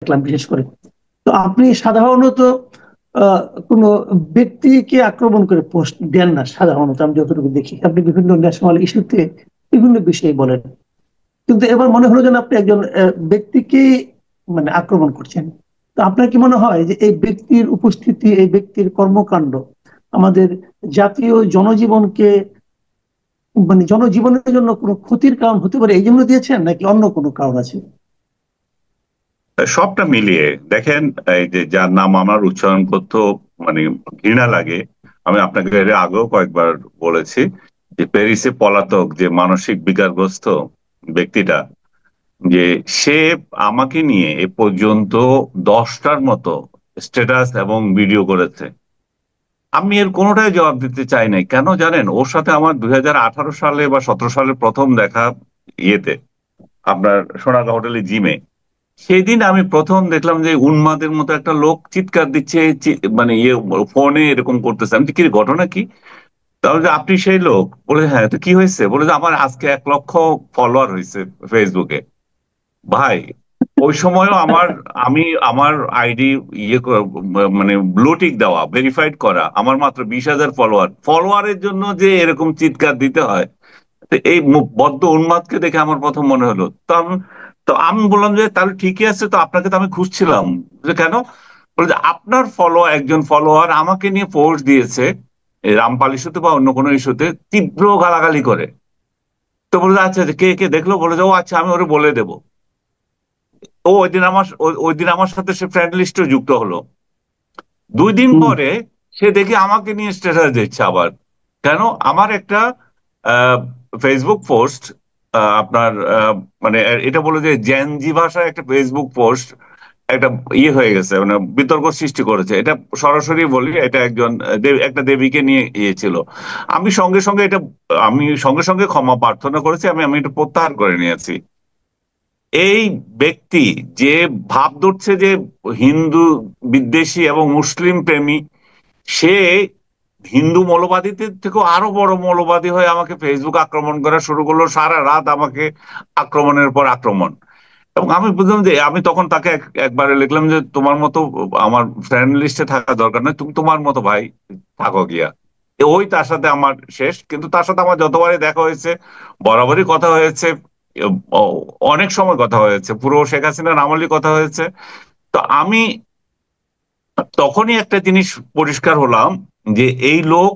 দেখলাম বিশেষ করে। তো আপনি সাধারণত কোনো ব্যক্তিকে আক্রমণ করে পোস্ট দেন না সাধারণত, আমি যতটুকু দেখি। আপনি বিভিন্ন ন্যাশনাল ইস্যুতে বিভিন্ন বিষয়ে বলেন, কিন্তু এবার মনে হলো যেন আপনি একজন ব্যক্তিকে মানে আক্রমণ করছেন। তো আপনার কি মনে হয় যে এই ব্যক্তির উপস্থিতি, এই ব্যক্তির কর্মকাণ্ড আমাদের জাতীয় জনজীবনকে মানে জনজীবনের জন্য কোনো ক্ষতির কারণ হতে পারে, এই জন্য দিয়েছেন নাকি অন্য কোনো কারণ আছে? সবটা মিলিয়ে দেখেন, এই যে যার নাম আমার উচ্চারণ করতেও মানে ঘৃণা লাগে। আমি আপনাকে এর আগেও কয়েকবার বলেছি যে প্যারিসে পলাতক যে মানসিক বিকারগ্রস্ত ব্যক্তিটা, যে সে আমাকে নিয়ে এ পর্যন্ত 10টার মতো স্ট্যাটাস এবং ভিডিও করেছে। আমি এর কোনোটাই জবাব দিতে চাই নাই। কেন জানেন? ওর সাথে আমার 2018 সালে বা 2017 সালে প্রথম দেখা, ইয়েতে, আপনার সোনাগা হোটেলে জিমে। সেই দিন আমি প্রথম দেখলাম যে উন্মাদের মতো একটা লোক চিৎকার দিচ্ছে, মানে ইয়ে ফোনে এরকম করতেছে। আমি তো, কি রে, ঘটনা কি? তাহলে যে আপনি সেই লোক? বলে হ্যাঁ। তো কি হয়েছে? বলে যে আমার আজকে 1 লক্ষ ফলোয়ার হয়েছে ফেসবুকে। ভাই, ওই সময়ও আমি আমার আইডি মানে ব্লু টিক দেওয়া, ভেরিফাইড করা, আমার মাত্র 20,000 ফলোয়ার। ফলোয়ারের জন্য যে এরকম চিৎকার দিতে হয়! তো এই বদ্ধ উন্মাদকে দেখে আমার প্রথম মনে হলো। তো আমি বললাম যে তাহলে ঠিকই আছে, তো আপনাকে তো আমি খুঁজছিলাম। যে কেন? বলে যে আপনার একজন ফলোয়ার আমাকে নিয়ে পোস্ট দিয়েছে, এই রামপাল ইস্যুতে বা অন্য কোনো ইস্যুতে, তীব্র গালাগালি করে। তো বলে যে আচ্ছা আচ্ছা, কে কে দেখলো? বলে যে ও আচ্ছা, আমি ওরে বলে দেবো। ও ওই দিন আমার সাথে সে ফ্রেন্ড লিস্টে যুক্ত হলো। 2 দিন হুম। পরে সে দেখি আমাকে নিয়ে স্ট্যাটাস দিচ্ছে আবার। কেন? আমার একটা ফেসবুক পোস্ট, আপনার মানে এটা বলে যে জেনজি ভাষায় একটা ফেসবুক পোস্ট একটা ইয়ে হয়ে গেছে, মানে বিতর্ক সৃষ্টি করেছে। এটা সরাসরি বলি, এটা একজন একটা দেবীকে নিয়ে ইয়ে ছিল। আমি সঙ্গে সঙ্গে ক্ষমা প্রার্থনা করেছি, আমি আমি এটা প্রত্যাহার করে নিয়েছি। এই ব্যক্তি যে ভাব ধরছে যে হিন্দু বিদ্বেষী এবং মুসলিম প্রেমী, সে হিন্দু মৌলবাদীদের থেকেও আরো বড় মৌলবাদী হয়ে আমাকে ফেসবুক আক্রমণ করা শুরু করলো। সারা রাত আমাকে আক্রমণের পর আক্রমণ। এবং আমি বুঝলাম যে, আমি তখন তাকে একবারে লিখলাম যে তোমার মতো আমার ফ্রেন্ড লিস্টে থাকা দরকার নয়, তুমি তোমার মতো ভাই থাকো গিয়া। ওই তার সাথে আমার শেষ। কিন্তু তার সাথে আমার যতবারই দেখা হয়েছে, বরাবরই কথা হয়েছে। অনেক সময় কথা হয়েছে, পুরো শেখ হাসিনার আমলই কথা হয়েছে। তো আমি তখনই একটা জিনিস পরিষ্কার হলাম, যে এই লোক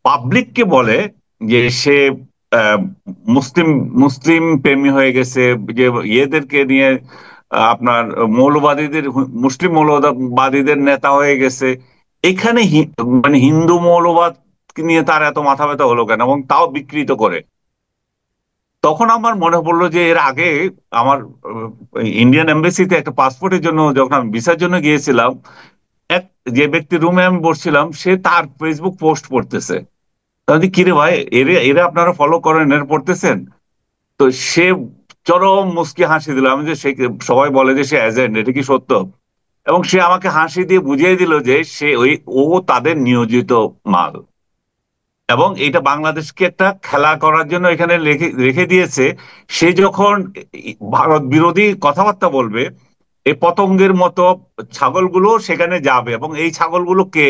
পাবলিককে বলে যে সে আহ, মুসলিম মুসলিম প্রেমী হয়ে গেছে, যে ইয়েদেরকে নিয়ে আপনার মৌলবাদীদের, মুসলিম মৌলবাদীদের নেতা হয়ে গেছে। এখানে মানে হিন্দু মৌলবাদ নিয়ে তার এত মাথা ব্যথা হলো কেন, এবং তাও বিকৃত করে। তখন আমার মনে পড়লো যে এর আগে আমার ইন্ডিয়ান এম্বাসিতে একটা পাসপোর্টের জন্য যখন আমি ভিসার জন্য গিয়েছিলাম, এক যে ব্যক্তি রুমে আমি বসছিলাম, সে তার ফেসবুক পোস্ট পড়তেছে। তাহলে কিরে ভাই, এরা এরা আপনারা ফলো করেন, এর পড়তেছেন? তো সে চরম মুচকি হাসি দিল। আমি যে, সে, সবাই বলে যে সে এজেন্ট, এটা কি সত্য? এবং সে আমাকে হাসি দিয়ে বুঝিয়ে দিল যে ও তাদের নিয়োজিত মাল। এবং এটা বাংলাদেশকে একটা খেলা করার জন্য এখানে রেখে রেখে দিয়েছে। সে যখন ভারত বিরোধী কথাবার্তা বলবে, এই পতঙ্গের মতো ছাগলগুলো সেখানে যাবে, এবং এই ছাগলগুলোকে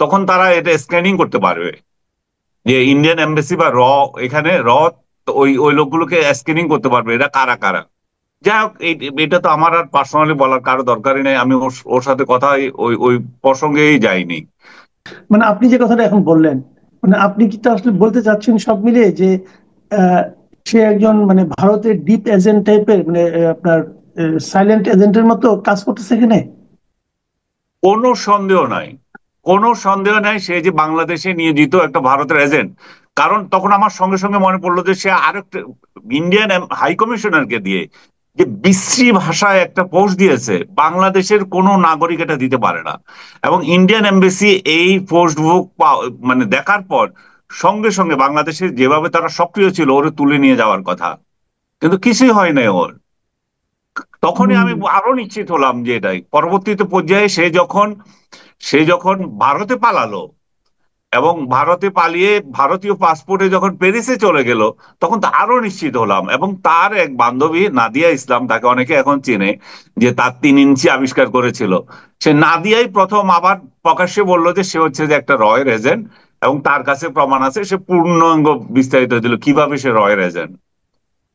তখন তারা এটা স্ক্যানিং করতে পারবে, যে ইন্ডিয়ান এম্বাসি বা এখানে ওই ওই লোকগুলোকে স্ক্রিনিং করতে পারবে, এরা কারা কারা। যাই হোক, এটা তো আমার আর পার্সোনালি বলার কারো দরকারই নেই। আমি ওর ওর সাথে কথা ওই ওই প্রসঙ্গেই যাইনি। মানে আপনি যে কথাটা এখন বললেন, মানে আপনি কি তা আসলে বলতে চাচ্ছেন সব মিলিয়ে যে আহ, সে একজন মানে ভারতের ডিপ এজেন্ট টাইপের, মানে আপনার সাইলেন্ট এজেন্টের মতো কাজ করতেছে এখানে? কোনো সন্দেহ নাই, কোনো সন্দেহ নাই সে যে বাংলাদেশে নিয়োজিত একটা ভারতের এজেন্ট। কারণ তখন আমার সঙ্গে সঙ্গে মনে পড়লো যে সে আরেকটা ইন্ডিয়ান হাই কমিশনারকে দিয়ে যে বিশ্রী ভাষায় একটা পোস্ট দিয়েছে, বাংলাদেশের কোনো নাগরিক এটা দিতে পারে না। এবং ইন্ডিয়ান এম্বাসি এই পোস্ট বুক মানে দেখার পর সঙ্গে সঙ্গে বাংলাদেশে যেভাবে তারা সক্রিয় ছিল, ওরে তুলে নিয়ে যাওয়ার কথা, কিন্তু কিছুই হয় নাই ওর। তখনই হুম। আমি আরো নিশ্চিত হলাম যে এটাই পরবর্তীতে পর্যায়ে সে যখন ভারতে পালালো, এবং ভারতে পালিয়ে ভারতীয় পাসপোর্টে যখন প্যারিসে চলে গেল, তখন তো আরো নিশ্চিত হলাম। এবং তার এক বান্ধবী নাদিয়া ইসলাম, তাকে অনেকে এখন চেনে, যে তার 3 ইঞ্চি আবিষ্কার করেছিল, সে নাদিয়াই প্রথম আবার প্রকাশ্যে বললো যে সে হচ্ছে যে একটা রয়ের এজেন্ট, এবং তার কাছে প্রমাণ আছে। সে পূর্ণাঙ্গ বিস্তারিত দিল কিভাবে সে রয়ের এজেন্ট।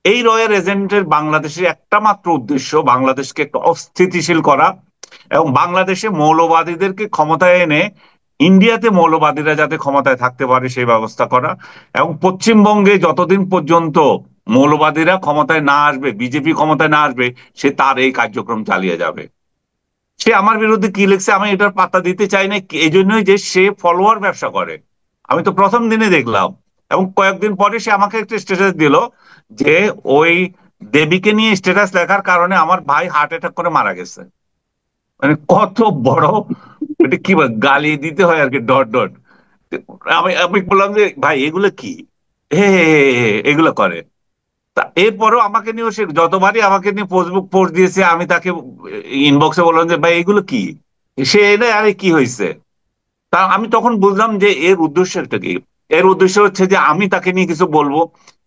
এই রয়ের এজেন্টের বাংলাদেশের একটা মাত্র উদ্দেশ্য বাংলাদেশকে একটা অস্থিতিশীল করা, এবং বাংলাদেশে মৌলবাদীদেরকে ক্ষমতায় এনে ইন্ডিয়াতে মৌলবাদীরা যাতে ক্ষমতায় থাকতে পারে সেই ব্যবস্থা করা। এবং পশ্চিমবঙ্গে যতদিন পর্যন্ত মৌলবাদীরা ক্ষমতায় না আসবে, বিজেপি ক্ষমতায় না আসবে, সে তার এই কার্যক্রম চালিয়ে যাবে। সে আমার বিরুদ্ধে কি লিখছে আমি এটার পাত্তা দিতে চাই না, এই জন্যই যে সে ফলোয়ার ব্যবসা করে। আমি তো প্রথম দিনে দেখলাম, এবং কয়েকদিন পরে সে আমাকে একটা স্ট্যাটাস দিল যে ওই দেবীকে নিয়ে স্ট্যাটাস লেখার কারণে আমার ভাই হার্ট অ্যাটাক করে মারা গেছে। মানে কত বড়, এটা কি বলে, গালি দিতে হয় আর কি, ডট ডট। আমি আমি বললাম যে ভাই এগুলো কি, হে হে হে হে, এগুলো করে। তা এরপরও আমাকে নিয়ে সে যতবারই আমাকে নিয়ে ফেসবুক পোস্ট দিয়েছে, আমি তাকে ইনবক্সে বললাম যে ভাই এগুলো কি, সে এনে আরে কি হয়েছে। তা আমি তখন বুঝলাম যে এর উদ্দেশ্যটা কি। এর উদ্দেশ্য হচ্ছে যে আমি তাকে নিয়ে কিছু বলবো,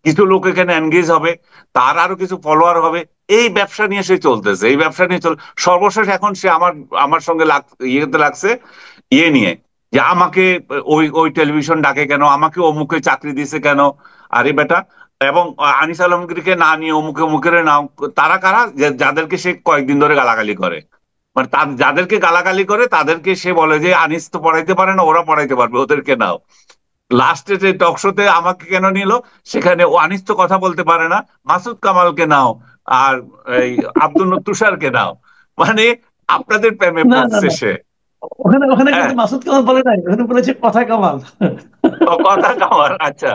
কিছু লোক এখানে এনগেজ হবে, তার আরো কিছু ফলোয়ার হবে। এই ব্যবসা নিয়ে সে চলতেছে, এই ব্যবসা নিয়ে সর্বশেষ এখন সে আমার আমার সঙ্গে ইয়েতে লাগছে, ইয়ে নিয়ে, যে আমাকে ওই ওই টেলিভিশন ডাকে কেন, আমাকে অমুকে চাকরি দিছে কেন। আরে বেটা, এবং আনিস আলমগীরকে না নিয়ে অমুকে অমুকের নাও। তারা কারা, যাদেরকে সে কয়েকদিন ধরে গালাগালি করে, মানে যাদেরকে গালাগালি করে তাদেরকে সে বলে যে আনিস তো পড়াইতে পারে না, ওরা পড়াইতে পারবে, ওদেরকে নাও। লাস্টে যে টক শোতে আমাকে কেন নিল, সেখানে ও আনিস তো কথা বলতে পারে না, মাসুদ কামালকে নাও, আর এই আব্দুল তুষারকে নাও। মানে আপনাদের প্রেমে না না পড়ছে না, সে। ওখানে ওখানে হ্যাঁ, কিন্তু মাসুদ কামাল বলে নাই, ওখানে বলেছে কথা কামাল। ও কথা কামাল, আচ্ছা,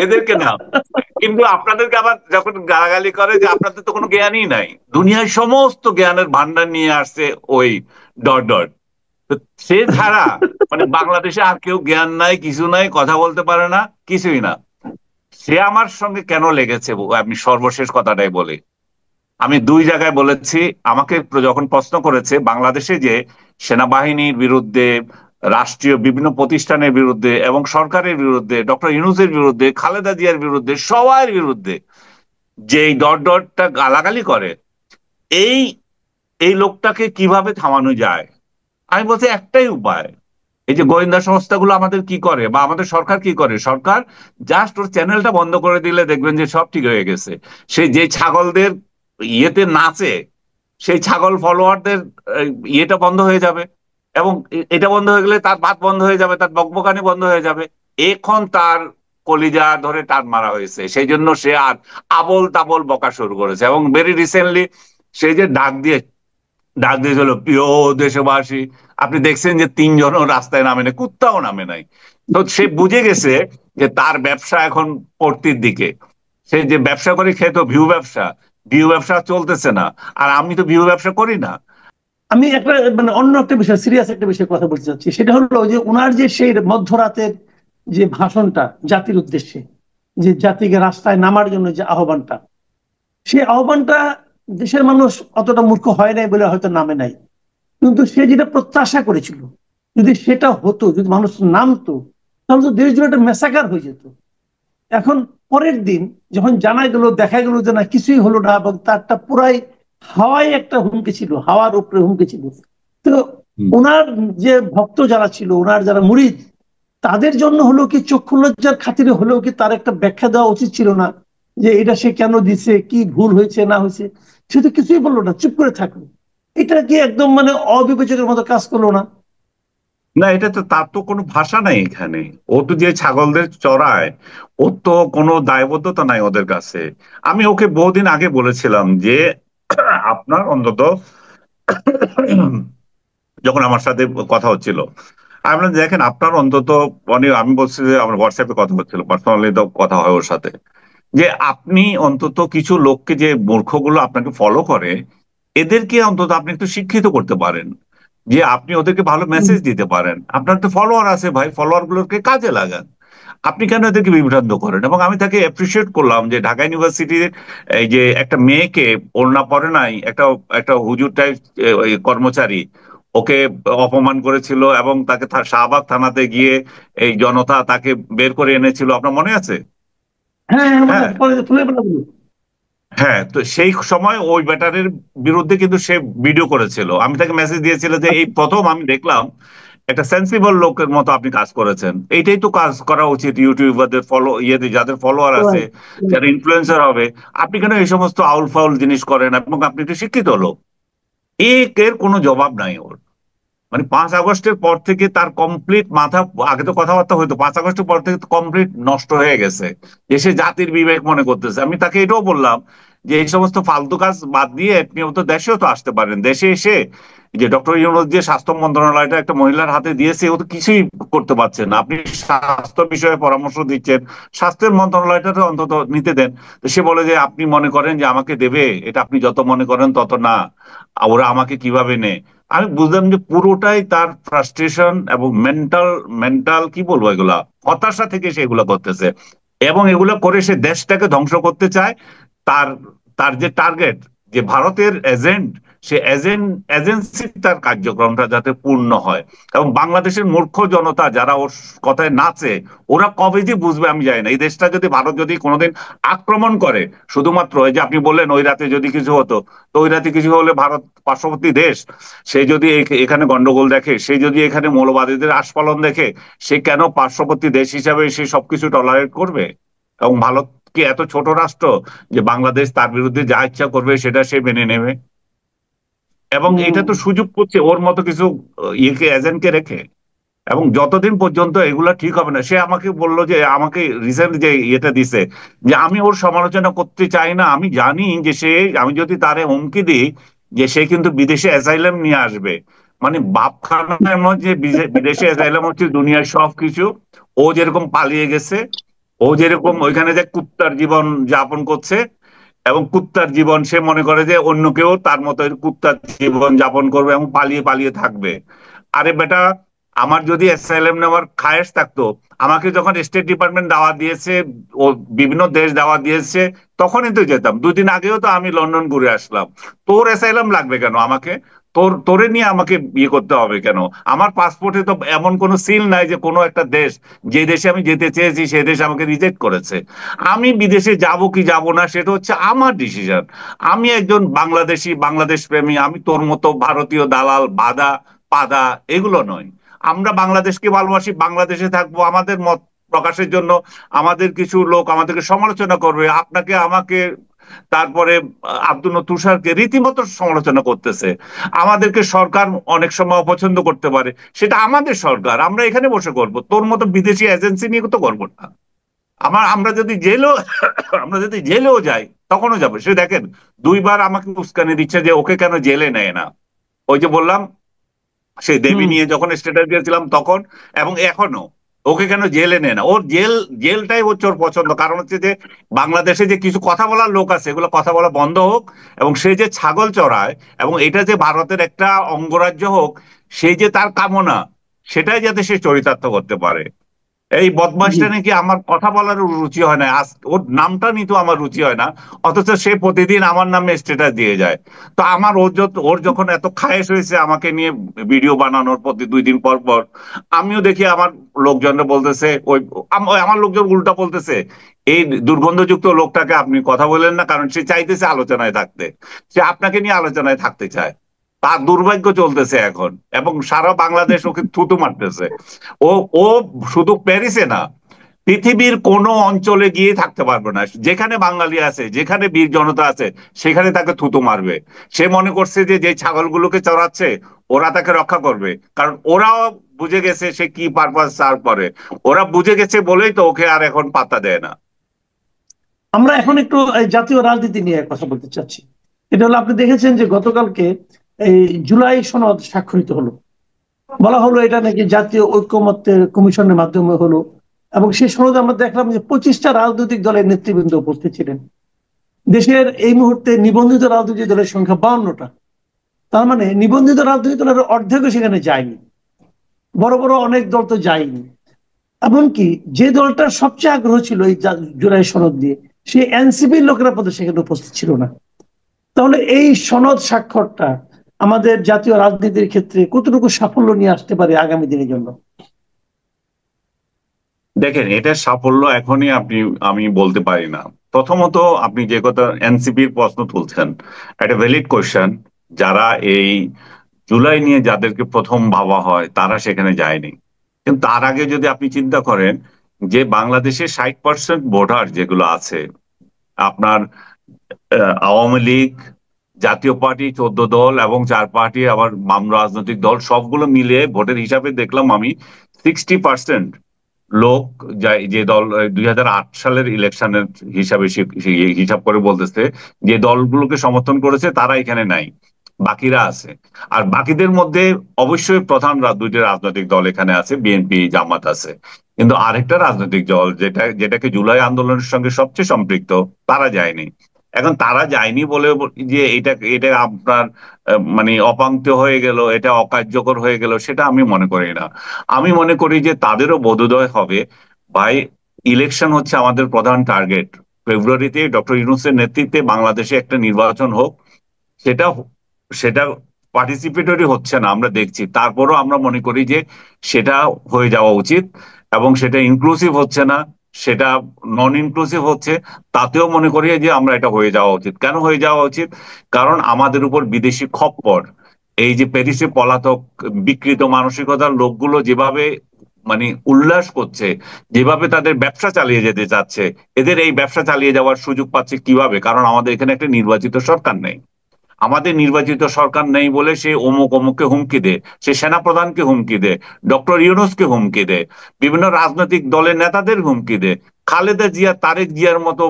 এদেরকে নাও। কিন্তু আপনাদেরকে আবার যখন গালাগালি করে যে আপনাদের তো কোনো জ্ঞানই নাই, দুনিয়ার সমস্ত জ্ঞানের ভান্ডার নিয়ে আসছে ওই ডট ডট। তো সে ছাড়া মানে বাংলাদেশে আর কেউ জ্ঞান নাই, কিছু নাই, কথা বলতে পারে না, কিছুই না। সে আমার সঙ্গে কেন লেগেছে, আমি সর্বশেষ কথাটাই বলি। আমি 2 জায়গায় বলেছি, আমাকে যখন প্রশ্ন করেছে বাংলাদেশে যে সেনাবাহিনীর বিরুদ্ধে, রাষ্ট্রীয় বিভিন্ন প্রতিষ্ঠানের বিরুদ্ধে এবং সরকারের বিরুদ্ধে, ডক্টর ইউনূসের বিরুদ্ধে, খালেদা জিয়ার বিরুদ্ধে, সবার বিরুদ্ধে যে এই ডট ডটটা গালাগালি করে, এই এই লোকটাকে কিভাবে থামানো যায়। আমি বলছি একটাই উপায়, এই যে গোয়েন্দা সংস্থাগুলো আমাদের কি করে বা আমাদের সরকার কি করে, সরকার জাস্ট ওর চ্যানেলটা বন্ধ করে দিলে দেখবেন যে সব ঠিক হয়ে গেছে। সে যে ছাগলদের ইয়েতে নাচে, সেই ছাগল ফলোয়ারদের ইয়েটা বন্ধ হয়ে যাবে, এবং এটা বন্ধ হয়ে গেলে তার ভাত বন্ধ হয়ে যাবে, তার বকবকানি বন্ধ হয়ে যাবে। এখন তার কলিজা ধরে টান মারা হয়েছে, সেই জন্য সে আর আবোল তাবোল বকা শুরু করেছে। এবং ভেরি রিসেন্টলি সে যে ডাক দিয়েছিল, প্রিয় দেশবাসী, আপনি দেখছেন যে 3জনও রাস্তায় নামে নাই, কুত্তাও নামে নাই। তো সে বুঝে গেছে যে তার ব্যবসা এখন পড়তির দিকে। সে যে ব্যবসা করে খেত ভিউ ব্যবসা, ভিউ ব্যবসা চলতেছে না। আর আমি তো ভিউ ব্যবসা করি না। আমি একটা মানে অন্য একটা বিষয়, সিরিয়াস একটা বিষয়ে কথা বলতে চাচ্ছি। সেটা হলো যে ওনার যে সেই মধ্যরাতের যে ভাষণটা জাতির উদ্দেশ্যে, যে জাতিকে রাস্তায় নামার জন্য যে আহ্বানটা, সেই আহ্বানটা দেশের মানুষ অতটা মূর্খ হয় নাই বলে হয়তো নামে নাই। কিন্তু সে যেটা প্রত্যাশা করেছিল, যদি সেটা হতো, যদি মানুষ নামতো, তাহলে তো দেশ জুড়ে একটা মেসাকার হয়ে যেত। এখন পরের দিন যখন জানা গেল, দেখা গেল যে না, কিছুই হলো না, এবং তারটা পুরাই হাওয়ায় একটা হুমকি ছিল, হাওয়ার উপরে হুমকি ছিল। তো হুম। ওনার যে ভক্ত যারা ছিল, ওনার যারা মুরিদ, তাদের জন্য হলেও কি, চক্ষু লজ্জার খাতিরে হলেও কি তার একটা ব্যাখ্যা দেওয়া উচিত ছিল না, যে এটা সে কেন দিছে, কি ভুল হয়েছে না হয়েছে। সে তো কিছুই বললো না, চুপ করে থাকলো। এটা কি একদম মানে অবিবেচকের মতো কাজ করলো না? না, এটা তো, তার তো কোনো ভাষা নাই এখানে। ও তো যে ছাগলদের চড়ায়, ওর তো কোনো দায়বদ্ধতা নাই ওদের কাছে। আমি ওকে বহুদিন আগে বলেছিলাম যে আপনার অন্তত যখন আমার সাথে কথা হচ্ছিল, আমি বললাম, দেখেন আপনার অন্তত, মানে আমি বলছি যে আমার হোয়াটসঅ্যাপে কথা হচ্ছিল, পার্সোনালি তো কথা হয় ওর সাথে, যে আপনি অন্তত কিছু লোককে, যে মূর্খগুলো আপনাকে ফলো করে, এদেরকে অন্তত আপনি একটু শিক্ষিত করতে পারেন, যে আপনি ওদেরকে ভালো মেসেজ দিতে পারেন। আপনার তো ফলোয়ার আছে ভাই, ফলোয়ার গুলোকে কাজে লাগান। আপনি কেন এদেরকে বিভ্রান্ত করেন? এবং আমি তাকে অ্যাপ্রিসিয়েট করলাম যে ঢাকা ইউনিভার্সিটির এই যে একটা মেয়েকে, ওড়না পরে নাই, একটা একটা হুজুর টাইপ কর্মচারী, ওকে অপমান করেছিল এবং তাকে শাহবাগ থানাতে গিয়ে এই জনতা তাকে বের করে এনেছিল, আপনার মনে আছে? হ্যাঁ হ্যাঁ, মনে হ্যাঁ, আছে, পরে ফুলে ফেলা দিল। হ্যাঁ, তো সেই সময় ওই ব্যাটারির বিরুদ্ধে কিন্তু সে ভিডিও করেছিল। আমি তাকে মেসেজ দিয়েছিল যে এই প্রথম আমি দেখলাম একটা সেন্সিবল লোকের মতো আপনি কাজ করেছেন। এইটাই তো কাজ করা উচিত ইউটিউবারদের, যাদের ফলোয়ার আছে, যারা ইনফ্লুয়েন্সার হবে। আপনি কেন এই সমস্ত আউল ফাউল জিনিস করেন? এবং আপনি একটু শিক্ষিত লোক। এর কোনো জবাব নাই ওর। মানে 5 আগস্টের পর থেকে তার কমপ্লিট মাথা, আগে তো কথাবার্তা হয়তো, 5 আগস্টের পর থেকে কমপ্লিট নষ্ট হয়ে গেছে। যে সে জাতির বিবেক মনে করতেছে। আমি তাকে এটাও বললাম যে এই সমস্ত ফালতু কাজ বাদ দিয়ে আপনি তো দেশেও তো আসতে পারেন। দেশে এসে যে ডক্টর ইউনূস যে স্বাস্থ্য মন্ত্রণালয়টা একটা মহিলার হাতে দিয়েছে, ও তো কিছুই করতে পারছেন না। আপনি স্বাস্থ্য বিষয়ে পরামর্শ দিচ্ছেন, স্বাস্থ্যের মন্ত্রণালয়টা তো অন্তত নিতে দেন। তো সে বলে যে আপনি মনে করেন যে আমাকে দেবে, এটা আপনি যত মনে করেন তত না, ওরা আমাকে কিভাবে নেয়। আমি বুঝলাম যে পুরোটাই তার ফ্রাস্ট্রেশন এবং মেন্টাল মেন্টাল কি বলবো, এগুলা হতাশা থেকে সে এগুলা করতেছে। এবং এগুলো করে সে দেশটাকে ধ্বংস করতে চায়। তার তার যে টার্গেট, যে ভারতের এজেন্ট, সে এজেন্সি তার কার্যক্রমটা যাতে পূর্ণ হয়। এবং বাংলাদেশের মূর্খ জনতা যারা ওর কথায় নাচে, ওরা কবে যে বুঝবে আমি জানি না। এই দেশটা যদি ভারত যদি কোনোদিন আক্রমণ করে, শুধুমাত্র এই যে আপনি বললেন ওই রাতে যদি কিছু হতো, তো ওই রাতে কিছু হলে ভারত পার্শ্ববর্তী দেশ, সে যদি এখানে গন্ডগোল দেখে, সে যদি এখানে মৌলবাদীদের আস্ফালন দেখে, সে কেন পার্শ্ববর্তী দেশ হিসাবে সে সবকিছু টলারেট করবে? এবং ভারত কি এত ছোট রাষ্ট্র যে বাংলাদেশ তার বিরুদ্ধে যা ইচ্ছা করবে সেটা সে মেনে নেবে? এবং এটা তো সুযোগ করছে ওর মতো কিছু ইয়েকে, এজেন্টকে রেখে। এবং যতদিন পর্যন্ত এগুলা ঠিক হবে না, সে আমাকে বললো যে, আমাকে রিসেন্ট যে ইয়েটা দিছে, যে আমি ওর সমালোচনা করতে চাই না, আমি জানি যে সে, আমি যদি তারে হুমকি দিই যে সে কিন্তু বিদেশে অ্যাসাইলাম নিয়ে আসবে। মানে বাপখানার মধ্যে বিদেশে অ্যাসাইলাম হচ্ছে দুনিয়ার সবকিছু। ও যেরকম পালিয়ে গেছে, ও যেরকম ওইখানে যে কুত্তার জীবন যাপন করছে, এবং কুত্তার জীবন সে মনে করে যে অন্য কেউ তার মতো কুত্তার জীবন যাপন করবে এবং পালিয়ে পালিয়ে থাকবে। আরে বেটা, আমার যদি অ্যাসাইলাম নেওয়ার খায়েশ থাকতো, আমাকে যখন স্টেট ডিপার্টমেন্ট দাওয়াত দিয়েছে, ও বিভিন্ন দেশ দাওয়াত দিয়েছে, তখনই তো যেতাম। 2 দিন আগেও তো আমি লন্ডন ঘুরে আসলাম। তোর অ্যাসাইলাম লাগবে কেন আমাকে? তোরে নিয়ে আমাকে ইয়ে করতে হবে কেন? আমার পাসপোর্টে তো এমন কোনো সিল নাই যে কোনো একটা দেশ, যে দেশে আমি যেতে চেয়েছি সেই দেশ আমাকে রিজেক্ট করেছে। আমি বিদেশে যাব কি যাব না সেটা হচ্ছে আমার ডিসিশন। আমি একজন বাংলাদেশি, বাংলাদেশ প্রেমী। আমি তোর মতো ভারতীয় দালাল, বাদা পাদা এগুলো নয়। আমরা বাংলাদেশকে ভালোবাসি, বাংলাদেশে থাকবো। আমাদের মত প্রকাশের জন্য আমাদের কিছু লোক আমাদেরকে সমালোচনা করবে, আপনাকে আমাকে, তারপরে আব্দুল তুষারকে রীতিমতো সমালোচনা করতেছে। আমাদেরকে সরকার অনেক সময় অপছন্দ করতে পারে, সেটা আমাদের সরকার, আমরা এখানে বসে করব। তোর মতো বিদেশি এজেন্সি নিয়ে তো করবো না। আমরা যদি জেলেও আমরা যদি জেলেও যাই তখনও যাবো। সে দেখেন 2বার আমাকে উস্কানি দিচ্ছে যে ওকে কেন জেলে নেয় না। ওই যে বললাম, সেই দেবী হুম। নিয়ে যখন স্ট্যাটাস দিয়েছিলাম তখন, এবং এখনো, ওকে কেন জেলে নেয় না। ওর জেলটাই হচ্ছে ওর পছন্দ। কারণ হচ্ছে যে বাংলাদেশে যে কিছু কথা বলার লোক আছে, এগুলো কথা বলা বন্ধ হোক। এবং সে যে ছাগল চড়ায়, এবং এটা যে ভারতের একটা অঙ্গরাজ্য হোক, সেই যে তার কামনা, সেটাই যাতে সে চরিতার্থ করতে পারে। এই জি। বদমাসটা নাকি আমার কথা বলার রুচি হয় না, ওর নামটা নিতেও আমার রুচি হয় না। অথচ সে প্রতিদিন আমার নামে স্ট্যাটাস দিয়ে যায়। তো আমার ওর যখন এত খায়েশ হয়েছে আমাকে নিয়ে ভিডিও বানানোর, প্রতি 2 দিন পর পর, আমিও দেখি আমার লোকজনরা বলতেছে, আমার লোকজন উল্টা বলতেছে, এই দুর্গন্ধযুক্ত লোকটাকে আপনি কথা বলেন না, কারণ সে চাইতেছে আলোচনায় থাকতে। সে আপনাকে নিয়ে আলোচনায় থাকতে চায়। তার দুর্ভাগ্য চলতেছে এখন, এবং সারা বাংলাদেশ ওকে থুতু মারতেছে। ও ও শুধু প্যারিসে না, পৃথিবীর কোন অঞ্চলে গিয়ে থাকতে পারবে না। যেখানে বাঙালি আছে, যেখানে বীর জনতা আছে, সেখানে তাকে থুতু মারবে। সে মনে করছে যে যে ছাগলগুলোকে চড়াচ্ছে ওরা তাকে রক্ষা করবে, কারণ ওরাও বুঝে গেছে সে কি পারপাস সার্ভ করে। ওরা বুঝে গেছে বলেই তো ওকে আর এখন পাত্তা দেয় না। আমরা এখন একটু এই জাতীয় রাজনীতি নিয়ে কথা বলতে চাচ্ছি। এটা হলো, আপনি দেখেছেন যে গতকালকে এই জুলাই সনদ স্বাক্ষরিত হলো। বলা হলো এটা নাকি জাতীয় ঐকমত্যের কমিশনের মাধ্যমে হলো। এবং সেই সনদে আমরা দেখলাম যে 25টা রাজনৈতিক দলের নেতৃবৃন্দ উপস্থিত ছিলেন। দেশের এই মুহূর্তে নিবন্ধিত রাজনৈতিক দলের সংখ্যা 52টা। তার মানে নিবন্ধিত রাজনৈতিক দলের অর্ধেকও সেখানে যায়নি। বড় বড় অনেক দল তো যায়নি। এমনকি যে দলটার সবচেয়ে আগ্রহ ছিল এই জুলাই সনদ দিয়ে, সেই এনসিপির লোকেরা পর্যন্ত সেখানে উপস্থিত ছিল না। তাহলে এই সনদ স্বাক্ষরটা আমাদের জাতীয় রাজনীতির ক্ষেত্রে কতটুকু সাফল্য নিয়ে আসতে পারে আগামী দিনের জন্য? দেখেন, এটা সাফল্য এখনই আমি বলতে পারি না। প্রথমত, আপনি যে কথা এনসিপির প্রশ্ন তুলছেন, একটা ভ্যালিড কোয়েশ্চেন। যারা এই জুলাই নিয়ে যাদেরকে প্রথম ভাবা হয় তারা সেখানে যায়নি। কিন্তু তার আগে যদি আপনি চিন্তা করেন যে বাংলাদেশে 60% ভোটার যেগুলো আছে, আপনার আওয়ামী লীগ, জাতীয় পার্টি 14 দল এবং 4 পার্টি আবার বাম রাজনৈতিক দল সবগুলো মিলিয়ে ভোটের হিসাবে দেখলাম আমি 60% লোক, যে দল 2008 সালের ইলেকশনের হিসাবে হিসাব করে বলতেছে যে দলগুলোকে সমর্থন করেছে তারা এখানে নাই, বাকিরা আছে। আর বাকিদের মধ্যে অবশ্যই প্রধান দুইটা রাজনৈতিক দল এখানে আছে, বিএনপি জামাত আছে। কিন্তু আরেকটা রাজনৈতিক দল যেটাকে জুলাই আন্দোলনের সঙ্গে সবচেয়ে সম্পৃক্ত, তারা যায়নি। এখন তারা যায়নি বলে যে এটা এটা আপনার মানে অপাঙ্ক্ত হয়ে গেল, এটা অকার্যকর হয়ে গেল, সেটা আমি মনে করি না। আমি মনে করি যে তাদেরও বোধোদয় হবে, ভাই, ইলেকশন হচ্ছে আমাদের প্রধান টার্গেট। ফেব্রুয়ারিতে ডক্টর ইউনূসের নেতৃত্বে বাংলাদেশে একটা নির্বাচন হোক। সেটা সেটা পার্টিসিপেটরি হচ্ছে না আমরা দেখছি, তারপরও আমরা মনে করি যে সেটা হয়ে যাওয়া উচিত। এবং সেটা ইনক্লুসিভ হচ্ছে না, সেটা নন ইনক্লুসিভ হচ্ছে, তাতেও মনে করি যে আমরা এটা হয়ে যাওয়া উচিত। কেন হয়ে যাওয়া উচিত? কারণ আমাদের উপর বিদেশি খপ্পর, এই যে প্যারিসে পলাতক বিকৃত মানসিকতার লোকগুলো যেভাবে মানে উল্লাস করছে, যেভাবে তাদের ব্যবসা চালিয়ে যেতে চাচ্ছে, এদের এই ব্যবসা চালিয়ে যাওয়ার সুযোগ পাচ্ছে কিভাবে? কারণ আমাদের এখানে একটা নির্বাচিত সরকার নেই। আমাদের নির্বাচিত সরকার নেই বলে সে অমুক অমুককে হুমকি দেয়, সে সেনাপ্রধানকে হুমকি দেয়, ডক্টর ইউনূসকে হুমকি দেয়, বিভিন্ন রাজনৈতিক দলের নেতাদের হুমকি দেয়, খালেদা জিয়া, তারেক জিয়ার মতো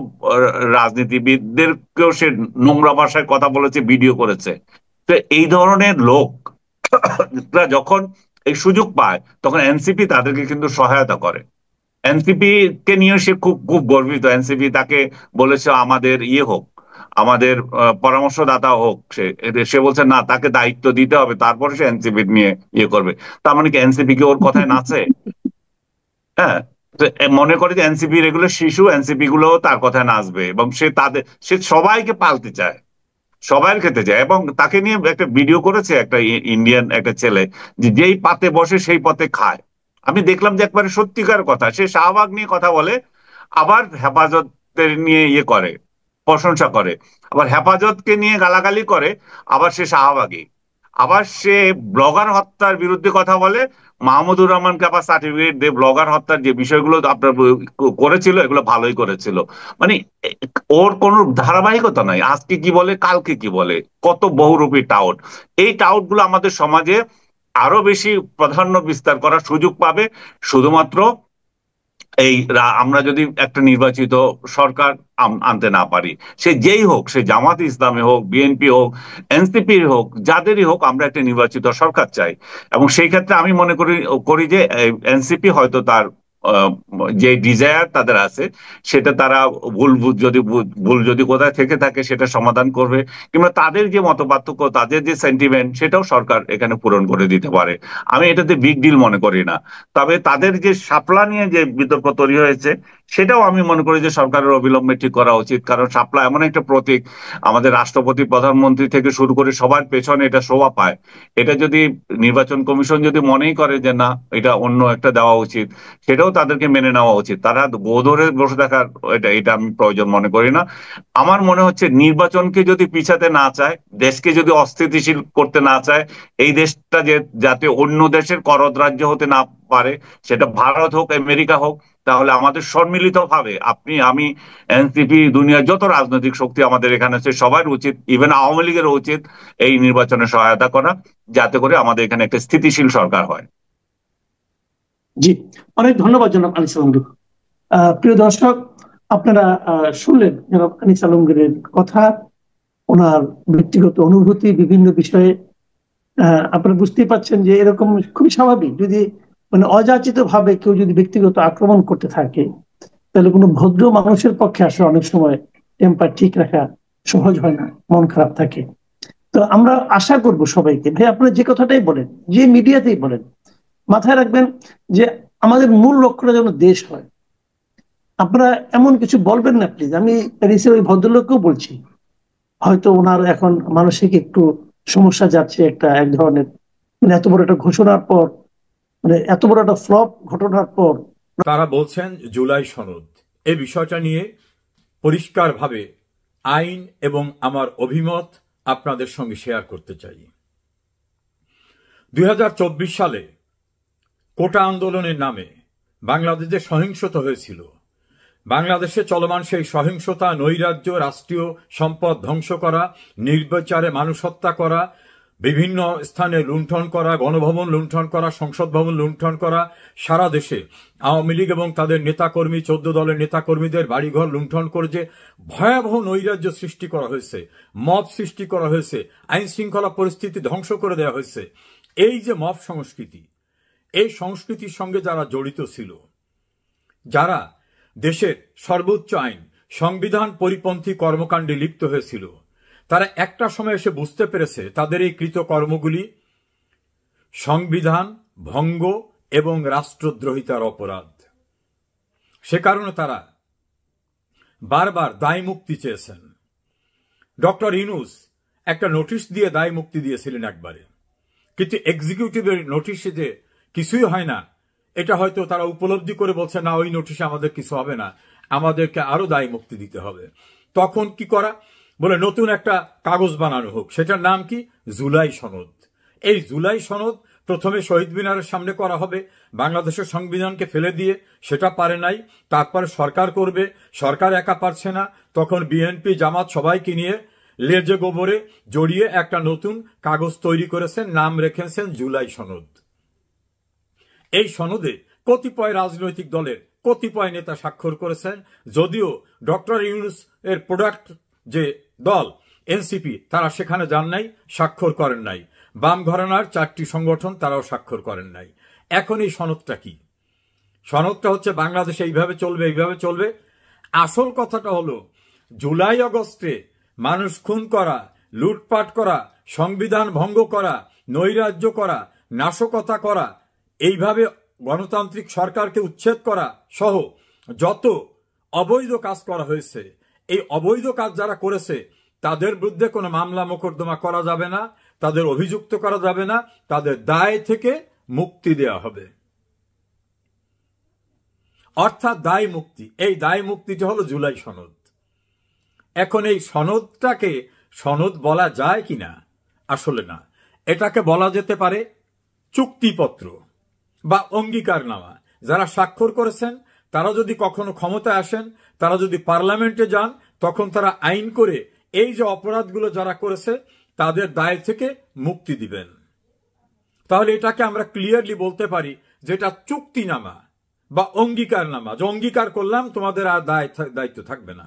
রাজনীতিবিদদেরকেও সে নোংরা ভাষায় কথা বলেছে, ভিডিও করেছে। তো এই ধরনের লোক যখন এই সুযোগ পায় তখন এনসিপি তাদেরকে কিন্তু সহায়তা করে। এনসিপি কে নিয়ে সে খুব খুব গর্বিত। এনসিপি তাকে বলেছে আমাদের ইয়ে হোক, আমাদের পরামর্শদাতা হোক। সে বলছে না, তাকে দায়িত্ব দিতে হবে, তারপরে সে এনসিপি নিয়ে ইয়ে করবে। তার মানে কি এনসিপি কি ওর কথায় নাচে? হ্যাঁ। তো মনে করে যে এনসিপি এগুলো শিশু, এনসিপি গুলোও তার কথায় নাচবে, এবং সে সবাইকে পালতে চায়, সবাই খেতে চায়। এবং তাকে নিয়ে একটা ভিডিও করেছে একটা ইন্ডিয়ান একটা ছেলে, যে যেই পাতে বসে সেই পথে খায়। আমি দেখলাম যে একবারে সত্যিকার কথা, সে শাহবাগ নিয়ে কথা বলে, আবার হেফাজতের নিয়ে ইয়ে করে, প্রশংসা করে, আবার হেফাজতকে নিয়ে গালাগালি করে, আবার সে শাহবাগী। আবার সে ব্লগার হত্যার বিরুদ্ধে কথা বলে, মাহমুদুর রহমানকে আবার সার্টিফিকেট দিয়ে ব্লগার হত্যার যে বিষয়গুলো আপনার করেছিল এগুলো ভালোই করেছিল। মানে ওর কোনো ধারাবাহিকতা নাই, আজকে কি বলে কালকে কি বলে, কত বহুরূপী টাউট। এই টাউট গুলো আমাদের সমাজে আরো বেশি প্রাধান্য বিস্তার করার সুযোগ পাবে শুধুমাত্র আমরা যদি একটা নির্বাচিত সরকার আনতে না পারি। সে যেই হোক, সে জামাত ইসলামী হোক, বিএনপি হোক, এনসিপি হোক, যাদেরই হোক, আমরা একটা নির্বাচিত সরকার চাই। এবং সেই ক্ষেত্রে আমি মনে করি করি যে এনসিপি হয়তো তার আহ, যে ডিজায়ার তাদের আছে, সেটা তারা ভুল যদি কোথায় থেকে থাকে সেটা সমাধান করবে, কিংবা তাদের যে মতপার্থক্য, তাদের যে সেন্টিমেন্ট, সেটাও সরকার এখানে পূরণ করে দিতে পারে। আমি এটাতে বিগ ডিল মনে করি না। তবে তাদের যে শাপলা নিয়ে যে বিতর্ক তৈরি হয়েছে, সেটাও আমি মনে করি যে সরকারের অবিলম্বে ঠিক করা উচিত। কারণ শাপলা এমন একটা প্রতীক, আমাদের রাষ্ট্রপতি, প্রধানমন্ত্রী থেকে শুরু করে সবার পেছনে এটা শোভা পায়। এটা যদি নির্বাচন কমিশন যদি মনেই করে যে না, এটা অন্য একটা দেওয়া উচিত, সেটাও তাদেরকে মেনে নেওয়া উচিত। তারা গো ধরে বসে থাকার এটা এটা আমি প্রয়োজন মনে করি না। আমার মনে হচ্ছে নির্বাচনকে যদি পিছাতে না চায়, দেশকে যদি অস্থিতিশীল করতে না চায়, এই দেশটা যাতে অন্য দেশের করদ রাজ্য হতে না পারে, সেটা ভারত হোক, আমেরিকা হোক, তাহলে আমাদের সম্মিলিত ভাবে, আপনি আমি, এনসিপি, দুনিয়ার যত রাজনৈতিক শক্তি আমাদের এখানে আছে, সবার উচিত, ইভেন আওয়ামী লীগের উচিত এই নির্বাচনে সহায়তা করা, যাতে করে আমাদের এখানে একটা স্থিতিশীল সরকার হয়। জি, অনেক ধন্যবাদ জনাব আনিস আলমগীর। প্রিয় দর্শক, আপনারা শুনলেন জনাব আনিস আলমগীরের কথা, ওনার ব্যক্তিগত অনুভূতি বিভিন্ন বিষয়ে। আপনারা বুঝতেই পারছেন যে এরকম খুবই স্বাভাবিক, যদি মানে অযাচিত ভাবে কেউ যদি ব্যক্তিগত আক্রমণ করতে থাকে, তাহলে কোনো ভদ্র মানুষের পক্ষে আসলে অনেক সময় টেম্পার ঠিক রাখা সহজ হয় না, মন খারাপ থাকে। তো আমরা আশা করব সবাইকে, ভাই আপনারা যে কথাটাই বলেন, যে মিডিয়াতেই বলেন, মাথায় রাখবেন যে আমাদের মূল লক্ষ্যটা যেন দেশ হয়। আপনারা এমন কিছু বলবেন না প্লিজ। আমি প্যারিসের ওই ভদ্রলোককেও বলছি, হয়তো ওনার এখন মানসিক একটু সমস্যা যাচ্ছে এক ধরনের, মানে এত বড় একটা ঘোষণার পর, মানে এত বড় একটা ফ্লপ ঘটনার পর। তারা বলছেন জুলাই সনদ, এই বিষয়টা নিয়ে পরিষ্কারভাবে আইন এবং আমার অভিমত আপনাদের সঙ্গে শেয়ার করতে চাই। 2024 সালে কোটা আন্দোলনের নামে বাংলাদেশে সহিংসতা হয়েছিল। বাংলাদেশে চলমান সেই সহিংসতা, নৈরাজ্য, রাষ্ট্রীয় সম্পদ ধ্বংস করা, নির্বিচারে মানুষ হত্যা করা, বিভিন্ন স্থানে লুণ্ঠন করা, গণভবন লুণ্ঠন করা, সংসদ ভবন লুণ্ঠন করা, সারা দেশে আওয়ামী লীগ এবং তাদের নেতাকর্মী, 14 দলের নেতাকর্মীদের বাড়িঘর লুণ্ঠন করে যে ভয়াবহ নৈরাজ্য সৃষ্টি করা হয়েছে, মব সৃষ্টি করা হয়েছে, আইন শৃঙ্খলা পরিস্থিতি ধ্বংস করে দেওয়া হয়েছে। এই যে মব সংস্কৃতি, এই সংস্কৃতির সঙ্গে যারা জড়িত ছিল, যারা দেশের সর্বোচ্চ আইন সংবিধান পরিপন্থী কর্মকাণ্ডে লিপ্ত হয়েছিল, তারা একটা সময় এসে বুঝতে পেরেছে তাদের এই কৃতকর্মগুলি সংবিধান ভঙ্গ এবং রাষ্ট্রদ্রোহিতার অপরাধ। সে কারণে তারা বারবার দায় মুক্তি চেয়েছেন। ডক্টর ইউনূস একটা নোটিশ দিয়ে দায় মুক্তি দিয়েছিলেন একবারে, কিন্তু এক্সিকিউটিভের নোটিশে যে কিছুই হয় না, এটা হয়তো তারা উপলব্ধি করে বলছে না, ওই নোটিশে আমাদের কিছু হবে না, আমাদেরকে আরো দায় মুক্তি দিতে হবে। তখন কি করা, বলে নতুন একটা কাগজ বানানো হোক, সেটার নাম কি, জুলাই সনদ। এই জুলাই সনদ প্রথমে শহীদ মিনারের সামনে করা হবে, বাংলাদেশের সংবিধানকে ফেলে দিয়ে, সেটা পারে নাই। তারপর সরকার করবে, সরকার একা পারছে না, তখন বিএনপি জামাত সবাইকে নিয়ে লেজে গোবরে জড়িয়ে একটা নতুন কাগজ তৈরি করেছেন, নাম রেখেছেন জুলাই সনদ। এই সনদে কতিপয় রাজনৈতিক দলের কতিপয় নেতা স্বাক্ষর করেছেন, যদিও ডক্টর ইউনূস এর প্রোডাক্ট যে দল এনসিপি, তারা সেখানে যান নাই, স্বাক্ষর করেন নাই। বাম ঘরানার 4টি সংগঠন তারাও স্বাক্ষর করেন নাই। এখন এই সনদটা কি? সনদটা হচ্ছে বাংলাদেশে এইভাবে চলবে, এইভাবে চলবে। আসল কথাটা হলো জুলাই আগস্টে মানুষ খুন করা, লুটপাট করা, সংবিধান ভঙ্গ করা, নৈরাজ্য করা, নাশকতা করা, এইভাবে গণতান্ত্রিক সরকারকে উচ্ছেদ করা সহ যত অবৈধ কাজ করা হয়েছে, এই অবৈধ কাজ যারা করেছে তাদের বিরুদ্ধে কোনো মামলা মোকদ্দমা করা যাবে না, তাদের অভিযুক্ত করা যাবে না, তাদের দায় থেকে মুক্তি দেওয়া হবে। অর্থাৎ দায় মুক্তি। এই দায় মুক্তিটা হলো জুলাই সনদ। এখন এই সনদটাকে সনদ বলা যায় কিনা? আসলে না, এটাকে বলা যেতে পারে চুক্তিপত্র বা অঙ্গীকারনামা। যারা স্বাক্ষর করেছেন তারা যদি কখনো ক্ষমতায় আসেন, তারা যদি পার্লামেন্টে যান, তখন তারা আইন করে এই যে অপরাধগুলো যারা করেছে তাদের দায় থেকে মুক্তি দিবেন। তাহলে এটাকে আমরা ক্লিয়ারলি বলতে পারি যে এটা চুক্তিনামা বা অঙ্গীকারনামা, যে অঙ্গীকার করলাম তোমাদের আর দায়িত্ব থাকবে না।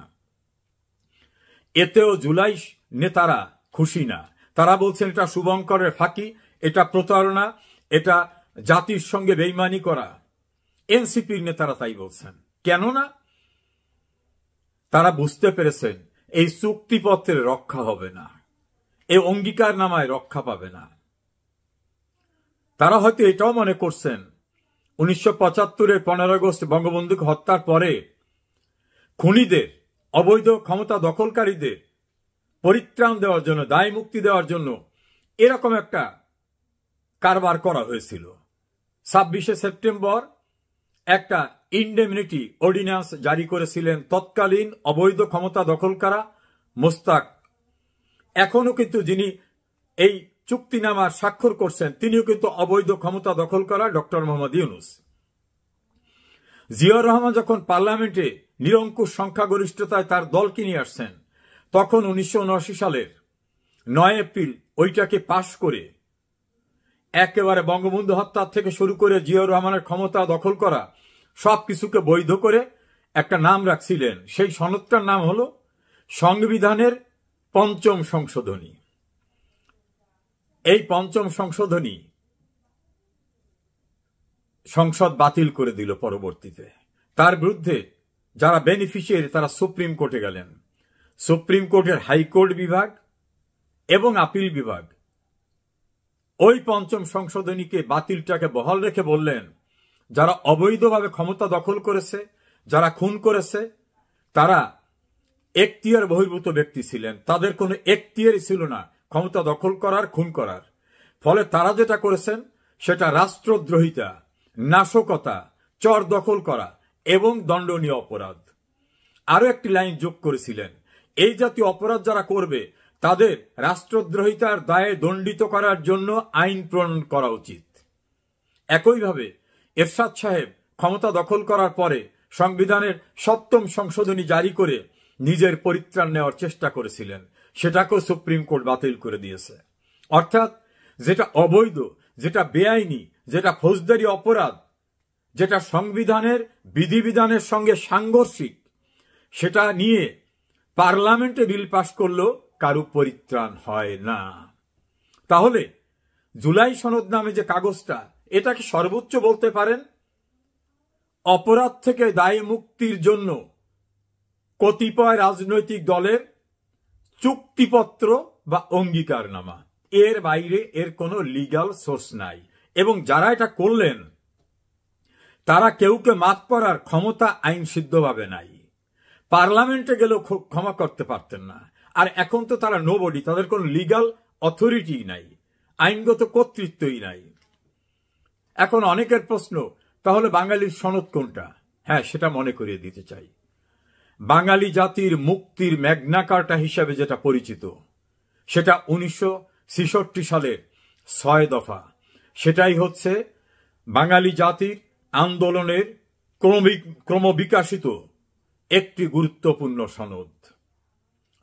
এতেও জুলাই নেতারা খুশি না। তারা বলছেন এটা শুভঙ্করের ফাঁকি, এটা প্রতারণা, এটা জাতির সঙ্গে বেইমানি করা। এনসিপির নেতারা তাই বলছেন। কেননা তারা বুঝতে পেরেছেন এই চুক্তিপত্রে রক্ষা হবে না, এই অঙ্গীকারনামায় রক্ষা পাবে না। তারা হয়তো এটাও মনে করছেন 1975-এর 15 আগস্ট বঙ্গবন্ধুকে হত্যার পরে খুনিদের, অবৈধ ক্ষমতা দখলকারীদের পরিত্রাণ দেওয়ার জন্য, দায় মুক্তি দেওয়ার জন্য এরকম একটা কারবার করা হয়েছিল। 26শে সেপ্টেম্বর একটা ইনডেমনিটি অর্ডিন্যান্স জারি করেছিলেন তৎকালীন অবৈধ ক্ষমতা দখলকারা মোস্তাক। এখনো কিন্তু যিনি এই চুক্তিনামার স্বাক্ষর করছেন তিনিও কিন্তু অবৈধ ক্ষমতা দখল করা ডক্টর মোহাম্মদ ইউনূস। জিয়াউর রহমান যখন পার্লামেন্টে নিরঙ্কুশ সংখ্যাগরিষ্ঠতায় তার দলকে নিয়ে আসছেন, তখন 1979 সালের 9 এপ্রিল ওইটাকে পাশ করে একেবারে বঙ্গবন্ধু হত্যা থেকে শুরু করে জিয়াউর রহমানের ক্ষমতা দখল করা সবকিছুকে বৈধ করে একটা নাম রাখছিলেন। সেই সনদটার নাম হলো সংবিধানের 5ম সংশোধনী। এই 5ম সংশোধনী সংসদ বাতিল করে দিল পরবর্তীতে। তার বিরুদ্ধে যারা বেনিফিশিয়ারি তারা সুপ্রিম কোর্টে গেলেন। সুপ্রিম কোর্টের হাইকোর্ট বিভাগ এবং আপিল বিভাগ ওই 5ম সংশোধনীকে বাতিলটাকে বহাল রেখে বললেন, যারা অবৈধভাবে ক্ষমতা দখল করেছে, যারা খুন করেছে, তারা এখতিয়ার বহির্ভূত ব্যক্তি ছিলেন, তাদের কোনো এখতিয়ারই ছিল না ক্ষমতা দখল করার, খুন করার। ফলে তারা যেটা করেছেন সেটা রাষ্ট্রদ্রোহিতা, নাশকতা, চর দখল করা এবং দণ্ডনীয় অপরাধ। আরো একটি লাইন যোগ করেছিলেন, এই জাতীয় অপরাধ যারা করবে তাদের রাষ্ট্রদ্রোহিতার দায়ে দণ্ডিত করার জন্য আইন প্রণয়ন করা উচিত। একইভাবে এরশাদ সাহেব ক্ষমতা দখল করার পরে সংবিধানের ৭ম সংশোধনী জারি করে নিজের পরিত্রাণ নেওয়ার চেষ্টা করেছিলেন, সেটাকেও সুপ্রিম কোর্ট বাতিল করে দিয়েছে। অর্থাৎ যেটা অবৈধ, যেটা বেআইনি, যেটা ফৌজদারি অপরাধ, যেটা সংবিধানের বিধিবিধানের সঙ্গে সাংঘর্ষিক, সেটা নিয়ে পার্লামেন্টে বিল পাশ করলেও কারো পরিত্রাণ হয় না। তাহলে জুলাই সনদ নামে যে কাগজটা, এটাকে সর্বোচ্চ বলতে পারেন অপরাধ থেকে দায় মুক্তির জন্য কতিপয় রাজনৈতিক দলের চুক্তিপত্র বা অঙ্গীকারনামা। এর বাইরে এর কোনো লিগ্যাল সোর্স নাই। এবং যারা এটা করলেন তারা কেউকে মাফ করার ক্ষমতা আইন সিদ্ধভাবে নাই। পার্লামেন্টে গেলেও ক্ষমা করতে পারতেন না। আর এখন তো তারা নোবডি, তাদের কোনো লিগ্যাল অথরিটি নাই, আইনগত কর্তৃত্বই নাই। এখন অনেকের প্রশ্ন, তাহলে বাঙালির সনদ কোনটা? হ্যাঁ, সেটা মনে করিয়ে দিতে চাই। বাঙালি জাতির মুক্তির ম্যাগনা কার্টা হিসাবে যেটা পরিচিত, সেটা 1966 সালের 6 দফা। সেটাই হচ্ছে বাঙালি জাতির আন্দোলনের ক্রমবিকাশিত একটি গুরুত্বপূর্ণ সনদ।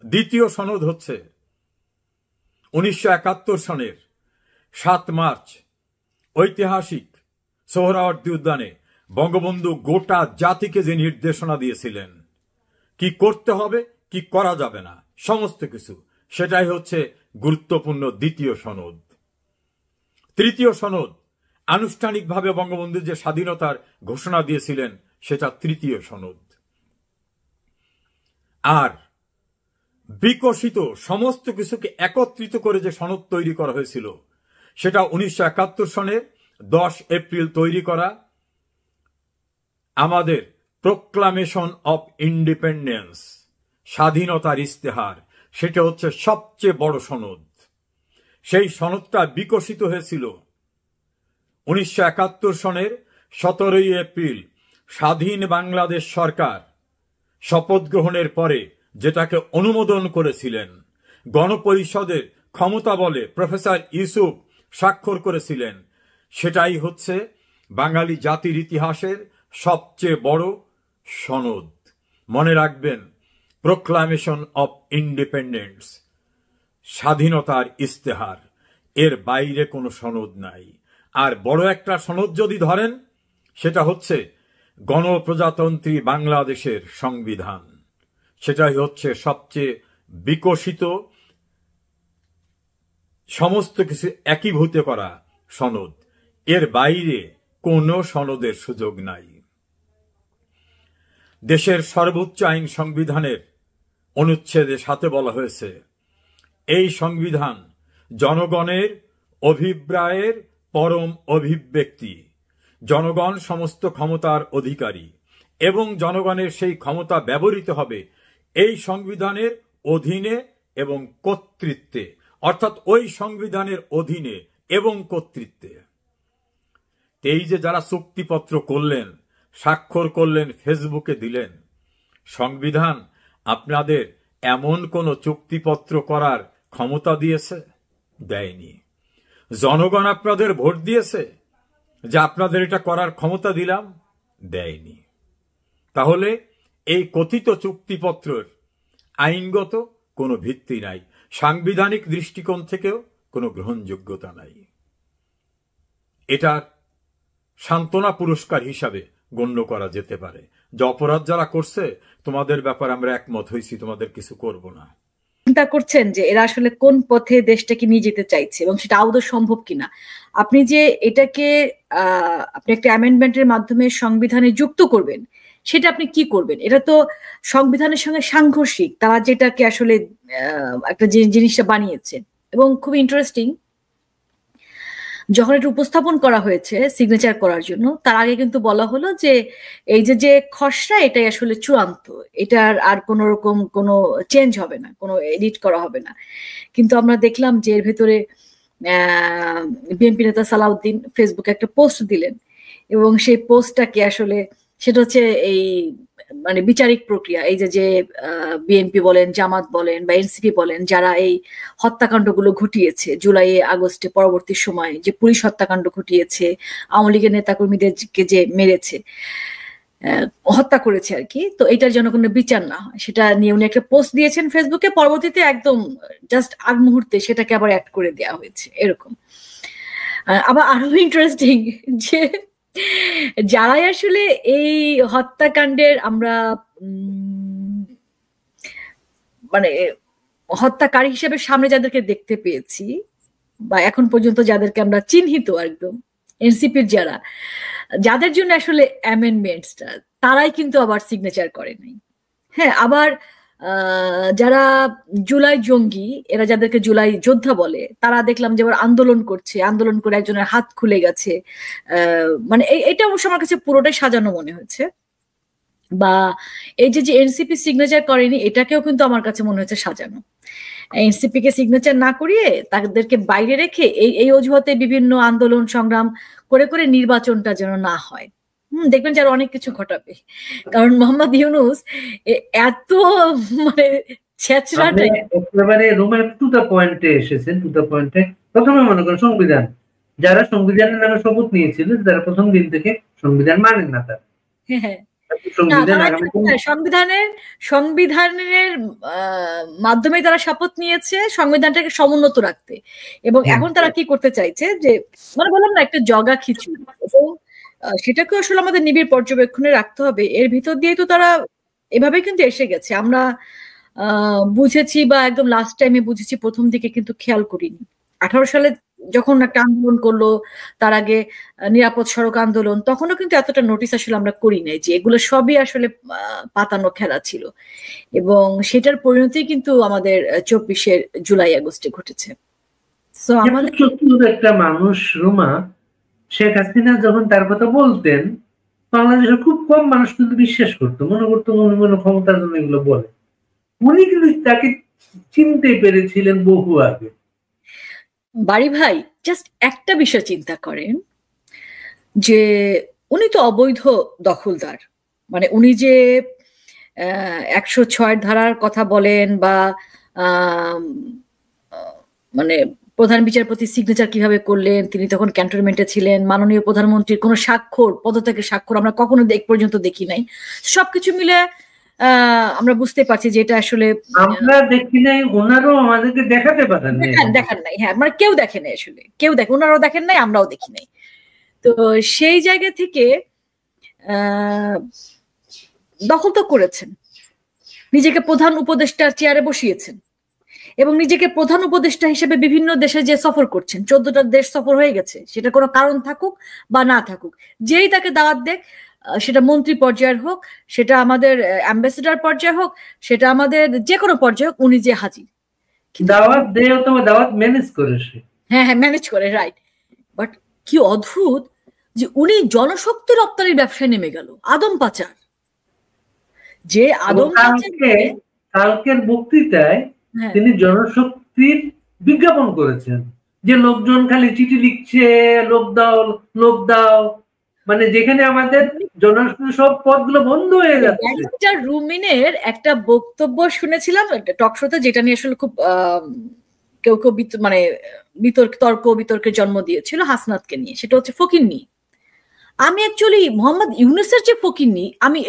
দ্বিতীয় সনদ হচ্ছে 1971 সনের 7 মার্চ ঐতিহাসিক সোহরাওয়ার্দী উদ্যানে বঙ্গবন্ধু গোটা জাতিকে যে নির্দেশনা দিয়েছিলেন কি করতে হবে, কি করা যাবে না, সমস্ত কিছু, সেটাই হচ্ছে গুরুত্বপূর্ণ দ্বিতীয় সনদ। তৃতীয় সনদ আনুষ্ঠানিকভাবে বঙ্গবন্ধু যে স্বাধীনতার ঘোষণা দিয়েছিলেন, সেটা তৃতীয় সনদ। আর বিকশিত সমস্ত কিছুকে একত্রিত করে যে সনদ তৈরি করা হয়েছিল, সেটা 1971 সনের 10 এপ্রিল তৈরি করা আমাদের প্রোক্লামেশন অফ ইন্ডিপেন্ডেন্স, স্বাধীনতার ইস্তেহার। সেটা হচ্ছে সবচেয়ে বড় সনদ। সেই সনদটা বিকশিত হয়েছিল 1971 সনের 17 এপ্রিল স্বাধীন বাংলাদেশ সরকার শপথ গ্রহণের পরে যেটাকে অনুমোদন করেছিলেন, গণপরিষদের ক্ষমতা বলে প্রফেসর ইউসুফ স্বাক্ষর করেছিলেন। সেটাই হচ্ছে বাঙালি জাতির ইতিহাসের সবচেয়ে বড় সনদ। মনে রাখবেন, প্রোক্লামেশন অফ ইন্ডিপেন্ডেন্স, স্বাধীনতার ইস্তেহার, এর বাইরে কোনো সনদ নাই। আর বড় একটা সনদ যদি ধরেন, সেটা হচ্ছে গণপ্রজাতন্ত্রী বাংলাদেশের সংবিধান। সেটাই হচ্ছে সবচেয়ে বিকশিত, সমস্ত কিছু একীভূত করা সনদ। এর বাইরে কোনো সনদের সুযোগ নাই। দেশের সর্বোচ্চ আইন সংবিধানের অনুচ্ছেদে 7 বলা হয়েছে, এই সংবিধান জনগণের অভিপ্রায়ের পরম অভিব্যক্তি, জনগণ সমস্ত ক্ষমতার অধিকারী এবং জনগণের সেই ক্ষমতা ব্যবহৃত হবে এই সংবিধানের অধীনে এবং কর্তৃত্বে, অর্থাৎ ওই সংবিধানের অধীনে এবং কর্তৃত্বে। এই যে যারা চুক্তিপত্র করলেন, স্বাক্ষর করলেন, ফেসবুকে দিলেন, সংবিধান আপনাদের এমন কোন চুক্তিপত্র করার ক্ষমতা দিয়েছে? দেয়নি। জনগণ আপনাদের ভোট দিয়েছে যে আপনাদের এটা করার ক্ষমতা দিলাম? দেয়নি। তাহলে এই কথিত চুক্তিপত্রের আইনগত কোনো ভিত্তি নাই, সাংবিধানিক দৃষ্টিকোণ থেকেও কোনো গ্রহণযোগ্যতা নাই। এটার সান্ত্বনা পুরস্কার হিসাবে গণ্য করা যেতে পারে যে অপরাধ যারা করছে তোমাদের ব্যাপারে আমরা একমত হয়েছি, তোমাদের কিছু করব না। চিন্তা করছেন যে এরা আসলে কোন পথে দেশটাকে নিয়ে যেতে চাইছে এবং সেটা আদৌ সম্ভব কিনা? আপনি যে এটাকে আপনি একটা অ্যামেন্ডমেন্টের মাধ্যমে সংবিধানে যুক্ত করবেন, সেটা আপনি কি করবেন? এটা তো সংবিধানের সঙ্গে সাংঘর্ষিক, তারা যেটাকে আসলে একটা জিনিসটা বানিয়েছে। এবং খুব ইন্টারেস্টিং, যখন এটা উপস্থাপন করা হয়েছে সিগনেচার করার জন্য, তার আগে কিন্তু বলা হলো যে এই যে খসড়া এটাই আসলে চূড়ান্ত, এটার আর কোনো রকম কোনো চেঞ্জ হবে না, কোনো এডিট করা হবে না। কিন্তু আমরা দেখলাম যে এর ভেতরে বিএনপি নেতা সালাউদ্দিন ফেসবুকে একটা পোস্ট দিলেন, এবং সেই পোস্টটাকে আসলে সেটা হচ্ছে এই মানে বিচারিক প্রক্রিয়া, এই যে বিএনপি বলেন, জামাত বলেন বা এনসিপি বলেন, যারা এই হত্যাকাণ্ডগুলো ঘটিয়েছে জুলাই আগস্টে পরবর্তী সময়ে, যে পুলিশ হত্যাকাণ্ড ঘটিয়েছে, আওয়ামী লীগের নেতাকর্মীদেরকে যে মেরেছে, হত্যা করেছে আর কি, তো এটার জন্য কোনো বিচার না হয় সেটা নিয়ে উনি একটা পোস্ট দিয়েছেন ফেসবুকে। পরবর্তীতে একদম জাস্ট আগ মুহূর্তে সেটাকে আবার অ্যাড করে দেওয়া হয়েছে এরকম। আবার আরো ইন্টারেস্টিং যে যারাই আসলে এই হত্যাকাণ্ডের আমরা মানে হত্যাকারী হিসেবে সামনে যাদেরকে দেখতে পেয়েছি বা এখন পর্যন্ত যাদেরকে আমরা চিহ্নিত একদম এনসিপির যাদের জন্য আসলে অ্যামেন্ডমেন্টসটা, তারাই কিন্তু আবার সিগনেচার করে নাই। হ্যাঁ, আবার যারা জুলাই জঙ্গি, এরা যাদেরকে জুলাই যোদ্ধা বলে, তারা দেখলাম যে আবার আন্দোলন করছে, আন্দোলন করে একজনের হাত খুলে গেছে। মানে এটা অবশ্য আমার কাছে পুরোটাই সাজানো মনে হয়েছে। বা এই যে এনসিপি সিগনেচার করেনি, এটাকেও কিন্তু আমার কাছে মনে হচ্ছে সাজানো। এনসিপি কে সিগনেচার না করিয়ে তাদেরকে বাইরে রেখে এই অজুহাতে বিভিন্ন আন্দোলন সংগ্রাম করে করে নির্বাচনটা যেন না হয়। দেখবেন যারা অনেক কিছু ঘটাবে, কারণ মোহাম্মদ ইউনূস এত মানে ছেঁচড়াটা একেবারে রুমের টু দ্য পয়েন্টে এসেছেন। টু দ্য পয়েন্টে প্রথমে মনে করেন সংবিধান, যারা সংবিধানের নামে শপথ নিয়েছিল, যারা প্রথম দিন থেকে সংবিধান মানেন না, তারা সংবিধানের মাধ্যমে তারা শপথ নিয়েছে সংবিধানটাকে সমুন্নত রাখতে, এবং এখন তারা কি করতে চাইছে যে মানে বললাম না একটা জগা খিচুড়ি, এবং সেটাকে আসলে আমাদের নিবিড় পর্যবেক্ষণে রাখতে হবে। এর ভিতর দিয়ে তো তারা এভাবে কিন্তু এসে গেছে, আমরা বুঝেছি বা একদম লাস্ট টাইমে বুঝেছি, প্রথম দিকে কিন্তু খেয়াল করিনি। 18 সালে যখন একটা আন্দোলন করলো, তার আগে নিরাপদ সড়ক আন্দোলন, তখনও কিন্তু এতটা নোটিস আসলে আমরা করি নাই যে এগুলো সবই আসলে পাতানো খেলা ছিল, এবং সেটার পরিণতি কিন্তু আমাদের 24 জুলাই আগস্টে ঘটেছে। সো আমাদের একটা মানুষ রুমা, শেখ হাসিনা যখন তার কথা বলতেন, বাংলাদেশের খুব কম মানুষ কিন্তু বিশ্বাস করতো, মনে করতো উনি মনে ক্ষমতার জন্য এগুলো বলে। উনি কিন্তু তাকে চিনতে পেরেছিলেন বহু আগে। বাড়ি ভাই, জাস্ট একটা বিষয় চিন্তা করেন যে উনি তো অবৈধ দখলদার, মানে উনি যে 106 ধারার কথা বলেন বা মানে প্রধান বিচারপতি সিগনেচার কিভাবে করলেন, তিনি তখন ক্যান্টনমেন্টে ছিলেন, মাননীয় প্রধানমন্ত্রীর কোনো স্বাক্ষর, পদত্যাগের স্বাক্ষর আমরা কখনো পর্যন্ত দেখি নাই। সবকিছু মিলে আমরা বুঝতে পারছি যে এটা আসলে আমরা দেখি নাই, ওনারও আমাদেরকে দেখাতে পারেন না, দেখান নাই। হ্যাঁ, মানে কেউ দেখে নাই, আসলে কেউ দেখে, ওনারাও দেখেন নাই, আমরাও দেখি নাই। তো সেই জায়গা থেকে দখল তো করেছেন, নিজেকে প্রধান উপদেষ্টার চেয়ারে বসিয়েছেন, এবং নিজেকে প্রধান উপদেষ্টা হিসেবে বিভিন্ন দেশে যে সফর করছেন, 14টা দেশ সফর হয়ে গেছে, সেটা কোনো কারণ থাকুক বা না থাকুক, যেই তাকে দাওয়াত দেখ, সেটা মন্ত্রী পর্যায়ের হোক, সেটা আমাদের অ্যাম্বাসেডার পর্যায়ে হোক, সেটা আমাদের যে কোনো পর্যায়ে হোক, উনি যে হাজির। দাওয়াত দেয় তো দাওয়াত ম্যানেজ করে, হ্যাঁ ম্যানেজ করে, রাইট। বাট কি অদ্ভুত যে উনি জনশক্তি রপ্তানির ব্যবসায় নেমে গেল, আদম পাচার। যে আদম কালকের বক্তৃতায় তিনি জনশক্তির বিজ্ঞাপন করেছেন, যে লোকজন খালি চিঠি লিখছে, লোক দাও লোক দাও, মানে যেখানে আমাদের জনশক্তি সব পদগুলো বন্ধ হয়ে যাচ্ছে। রুমিনের একটা বক্তব্য শুনেছিলাম টক শোতে, যেটা নিয়ে আসলে খুব কেউ কেউ মানে তর্ক বিতর্কের জন্ম দিয়েছিল হাসনাতকে নিয়ে, সেটা হচ্ছে ফকিন্নি। আমি অ্যাকচুয়ালি মোহাম্মদ ইউনূসের যে ফকিন্নি, আমি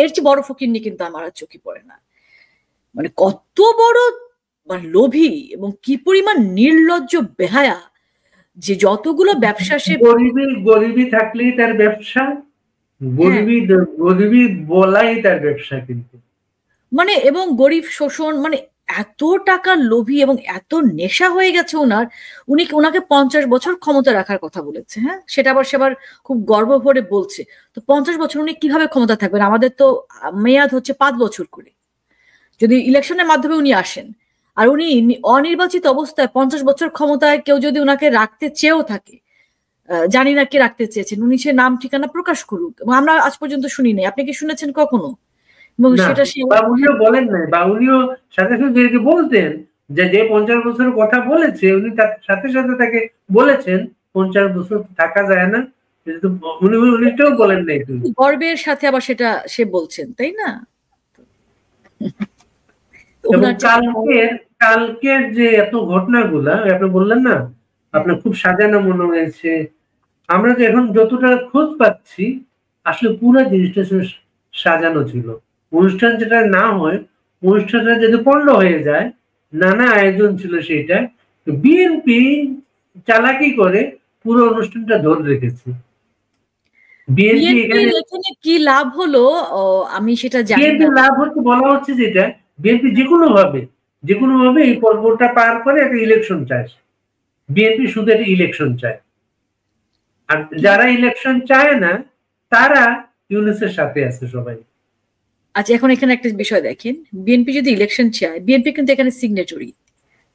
এর চেয়ে বড় ফকিন্নি কিন্তু আমার আর চোখে পড়ে না। মানে কত বড় লোভী এবং কি পরিমাণ নির্লজ্জ বেহায়া, যে যতগুলো ব্যবসা সে গরিবী থাকলেই তার ব্যবসা, গরিবী বলাই তার ব্যবসা, কিন্তু মানে এবং গরিব শোষণ, মানে এত টাকার লোভী এবং এত নেশা হয়ে গেছে ওনার। ওনাকে 50 বছর ক্ষমতা রাখার কথা বলেছে, হ্যাঁ, সেটা আবার সেবার খুব গর্ব ভরে বলছে। তো 50 বছর উনি কিভাবে ক্ষমতা থাকবেন? আমাদের তো মেয়াদ হচ্ছে 5 বছর করে, যদি ইলেকশনের মাধ্যমে উনি আসেন, আর উনি অনির্বাচিত অবস্থায় 50 বছর ক্ষমতায় কেউ যদি ওনাকে রাখতে চেয়েও থাকে, জানি না কে রাখতে চেয়েছেন, উনি সে নাম ঠিকানা প্রকাশ করুক, এবং আমরা আজ পর্যন্ত শুনি নাই। আপনি কি শুনেছেন কখনো? এবং সেটা বা উনিও বলেন নাই, বা উনিও সাথে সাথে যে বলতেন যে 50 বছরের কথা বলেছে, উনি সাথে সাথে তাকে বলেছেন 50 বছর থাকা যায় না, উনিটাও বলেন নাই। গর্বের সাথে আবার সেটা সে বলছেন, তাই না? কালকের যে এত ঘটনাগুলা আপনি বললেন না, আপনার খুব সাজানো মনে হয়েছে। আমরা যে এখন যতটা খোঁজ পাচ্ছি, আসলে পুরো জিনিসটা সাজানো ছিল। অনুষ্ঠান যেটা না হয়, অনুষ্ঠানটা যদি পণ্ড হয়ে যায়, নানা আয়োজন ছিল সেটা, বিএনপি চালাকি করে পুরো অনুষ্ঠানটা ধরে রেখেছে। বিএনপি এখানে কি লাভ হলো আমি সেটা জানি না। বিএনপি লাভ হচ্ছে, বলা হচ্ছে যেটা বিএনপি যে কোনো ভাবে এই পর্বটা পার করে একটা ইলেকশন চায়। বিএনপি শুধু একটা ইলেকশন চায়, আর যারা ইলেকশন চায় না তারা ইউনূসের সাথে আছে সবাই। আচ্ছা, এখন এখানে একটা বিষয় দেখেন, বিএনপি যদি ইলেকশন চায়, বিএনপি কিন্তু এখানে সিগনেচরি,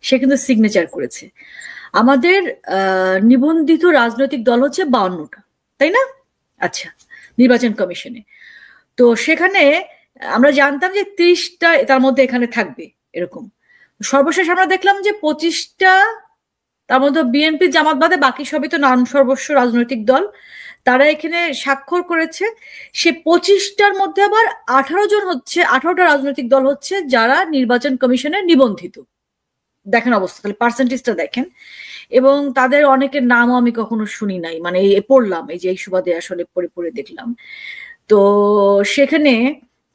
সে কিন্তু সিগনেচার করেছে। আমাদের নিবন্ধিত রাজনৈতিক দল হচ্ছে 52টা, তাই না? আচ্ছা, নির্বাচন কমিশনে তো সেখানে আমরা জানতাম যে 30টা তার মধ্যে এখানে থাকবে এরকম। সর্বশেষ আমরা দেখলাম যে 25টা, তার মধ্যে বিএনপি জামাত বাদে বাকি সবই তো নাম সর্বস্ব রাজনৈতিক দল, তারা এখানে স্বাক্ষর করেছে। সে 25টার মধ্যে আবার 18টা রাজনৈতিক দল হচ্ছে যারা নির্বাচন কমিশনে নিবন্ধিত। দেখেন অবস্থা, তাহলে পার্সেন্টেজটা দেখেন। এবং তাদের অনেকের নামও আমি কখনো শুনি নাই, মানে পড়লাম এই যে এই সুবাদে আসলে পড়ে দেখলাম। তো সেখানে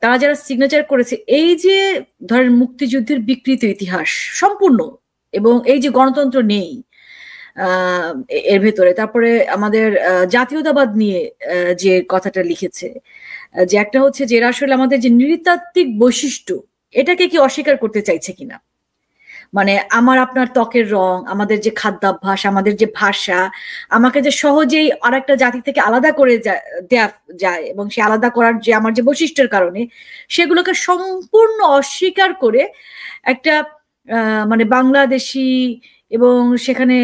তারা যারা সিগনেচার করেছে, এই যে ধরেন মুক্তিযুদ্ধের বিকৃত ইতিহাস সম্পূর্ণ, এবং এই যে গণতন্ত্র নেই এর ভেতরে, তারপরে আমাদের জাতীয়তাবাদ নিয়ে যে কথাটা লিখেছে, যে একটা হচ্ছে যে এরা আসলে আমাদের যে নৃতাত্ত্বিক বৈশিষ্ট্য, এটাকে কি অস্বীকার করতে চাইছে কিনা। মানে আমার আপনার ত্বকের রং, আমাদের যে খাদ্যাভ্যাস, আমাদের যে ভাষা, আমাকে যে সহজেই আর একটা জাতি থেকে আলাদা করে দেয়া যায়, এবং সে আলাদা করার যে আমার যে বৈশিষ্ট্যের কারণে, সেগুলোকে সম্পূর্ণ অস্বীকার করে একটা মানে বাংলাদেশি, এবং সেখানে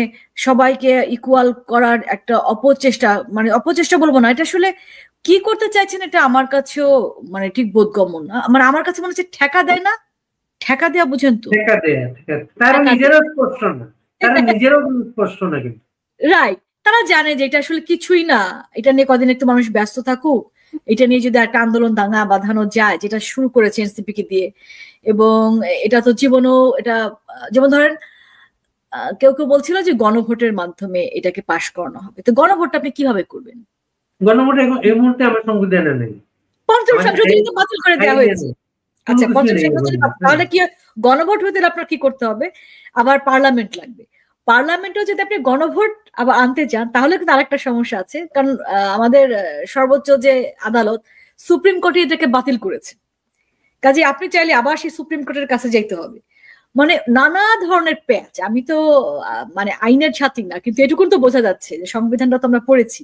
সবাইকে ইকুয়াল করার একটা অপচেষ্টা, মানে অপচেষ্টা বলবো না, এটা আসলে কি করতে চাইছেন এটা আমার কাছেও মানে ঠিক বোধগম্য না। মানে আমার কাছে মনে হচ্ছে ঠেকা দেয় না, ঠেকা দেয়া বুঝেন তো, তারা নিজেরাও স্পষ্ট না, তারা নিজেরাও স্পষ্ট না, কিন্তু রাইট, তারা জানে যে এটা আসলে কিছুই না। এটা নিয়ে কদিন একটু মানুষ ব্যস্ত থাকুক, এটা নিয়ে যদি একটা আন্দোলন দাঙ্গা বাঁধানো যায়, যেটা শুরু করেছে এনসিপি কে দিয়ে, এবং এটা তো জীবনও, এটা যেমন ধরেন কেউ কেউ বলছিল যে গণভোটের মাধ্যমে এটাকে পাশ করানো হবে। তো গণভোটটা আপনি কিভাবে করবেন? গণভোট এই মুহূর্তে আমার সংবিধানে নেই, পঞ্চম সংশোধনী তো বাতিল করে দেওয়া হয়েছে। আচ্ছা, পঞ্চম সংশোধনী, তাহলে কি গণভোট হতে আপনার কি করতে হবে? আবার পার্লামেন্ট লাগবে। পার্লামেন্টেও যদি আপনি গণভোট আবার আনতে চান, তাহলে কিন্তু আরেকটা সমস্যা আছে, কারণ আমাদের সর্বোচ্চ যে আদালত সুপ্রিম কোর্টে এটাকে বাতিল করেছে। কাজে আপনি চাইলে আবার সেই সুপ্রিম কোর্টের কাছে যাইতে হবে। মানে নানা ধরনের প্যাচ। আমি তো মানে আইনের ছাত্রী না, কিন্তু এটুকুন তো বোঝা যাচ্ছে যে সংবিধানটা তো আমরা পড়েছি।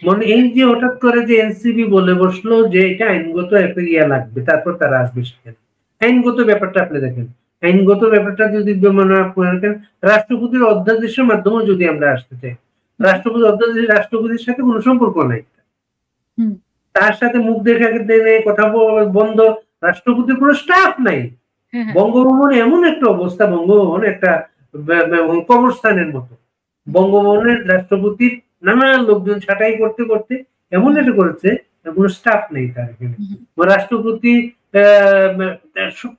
মানে এই যে হঠাৎ করে যে এনসিপি বলে বসলো যে এটা আইনগত একটা ইয়া লাগবে, তারপর তারা আসবে সেখানে। আইনগত ব্যাপারটা আপনি দেখেন, আইনগত ব্যাপারটা যদি মনে রাখেন, রাষ্ট্রপতির অধ্যাদেশের মাধ্যমে যদি আমরা আসতে চাই, রাষ্ট্রপতি অধ্যাদেশ রাষ্ট্রপতির সাথে কোনো সম্পর্ক নাই, তার সাথে মুখ দেখা দেনে কথা বন্ধ, রাষ্ট্রপতির কোনো স্টাফ নাই। বঙ্গভবনে এমন একটা অবস্থা, বঙ্গভবন একটা কবরস্থানের মতো। বঙ্গভবনের রাষ্ট্রপতির নানা লোকজন ছাঁটাই করতে করতে এমন একটা করেছে, কোনো স্টাফ নেই তার এখানে। রাষ্ট্রপতি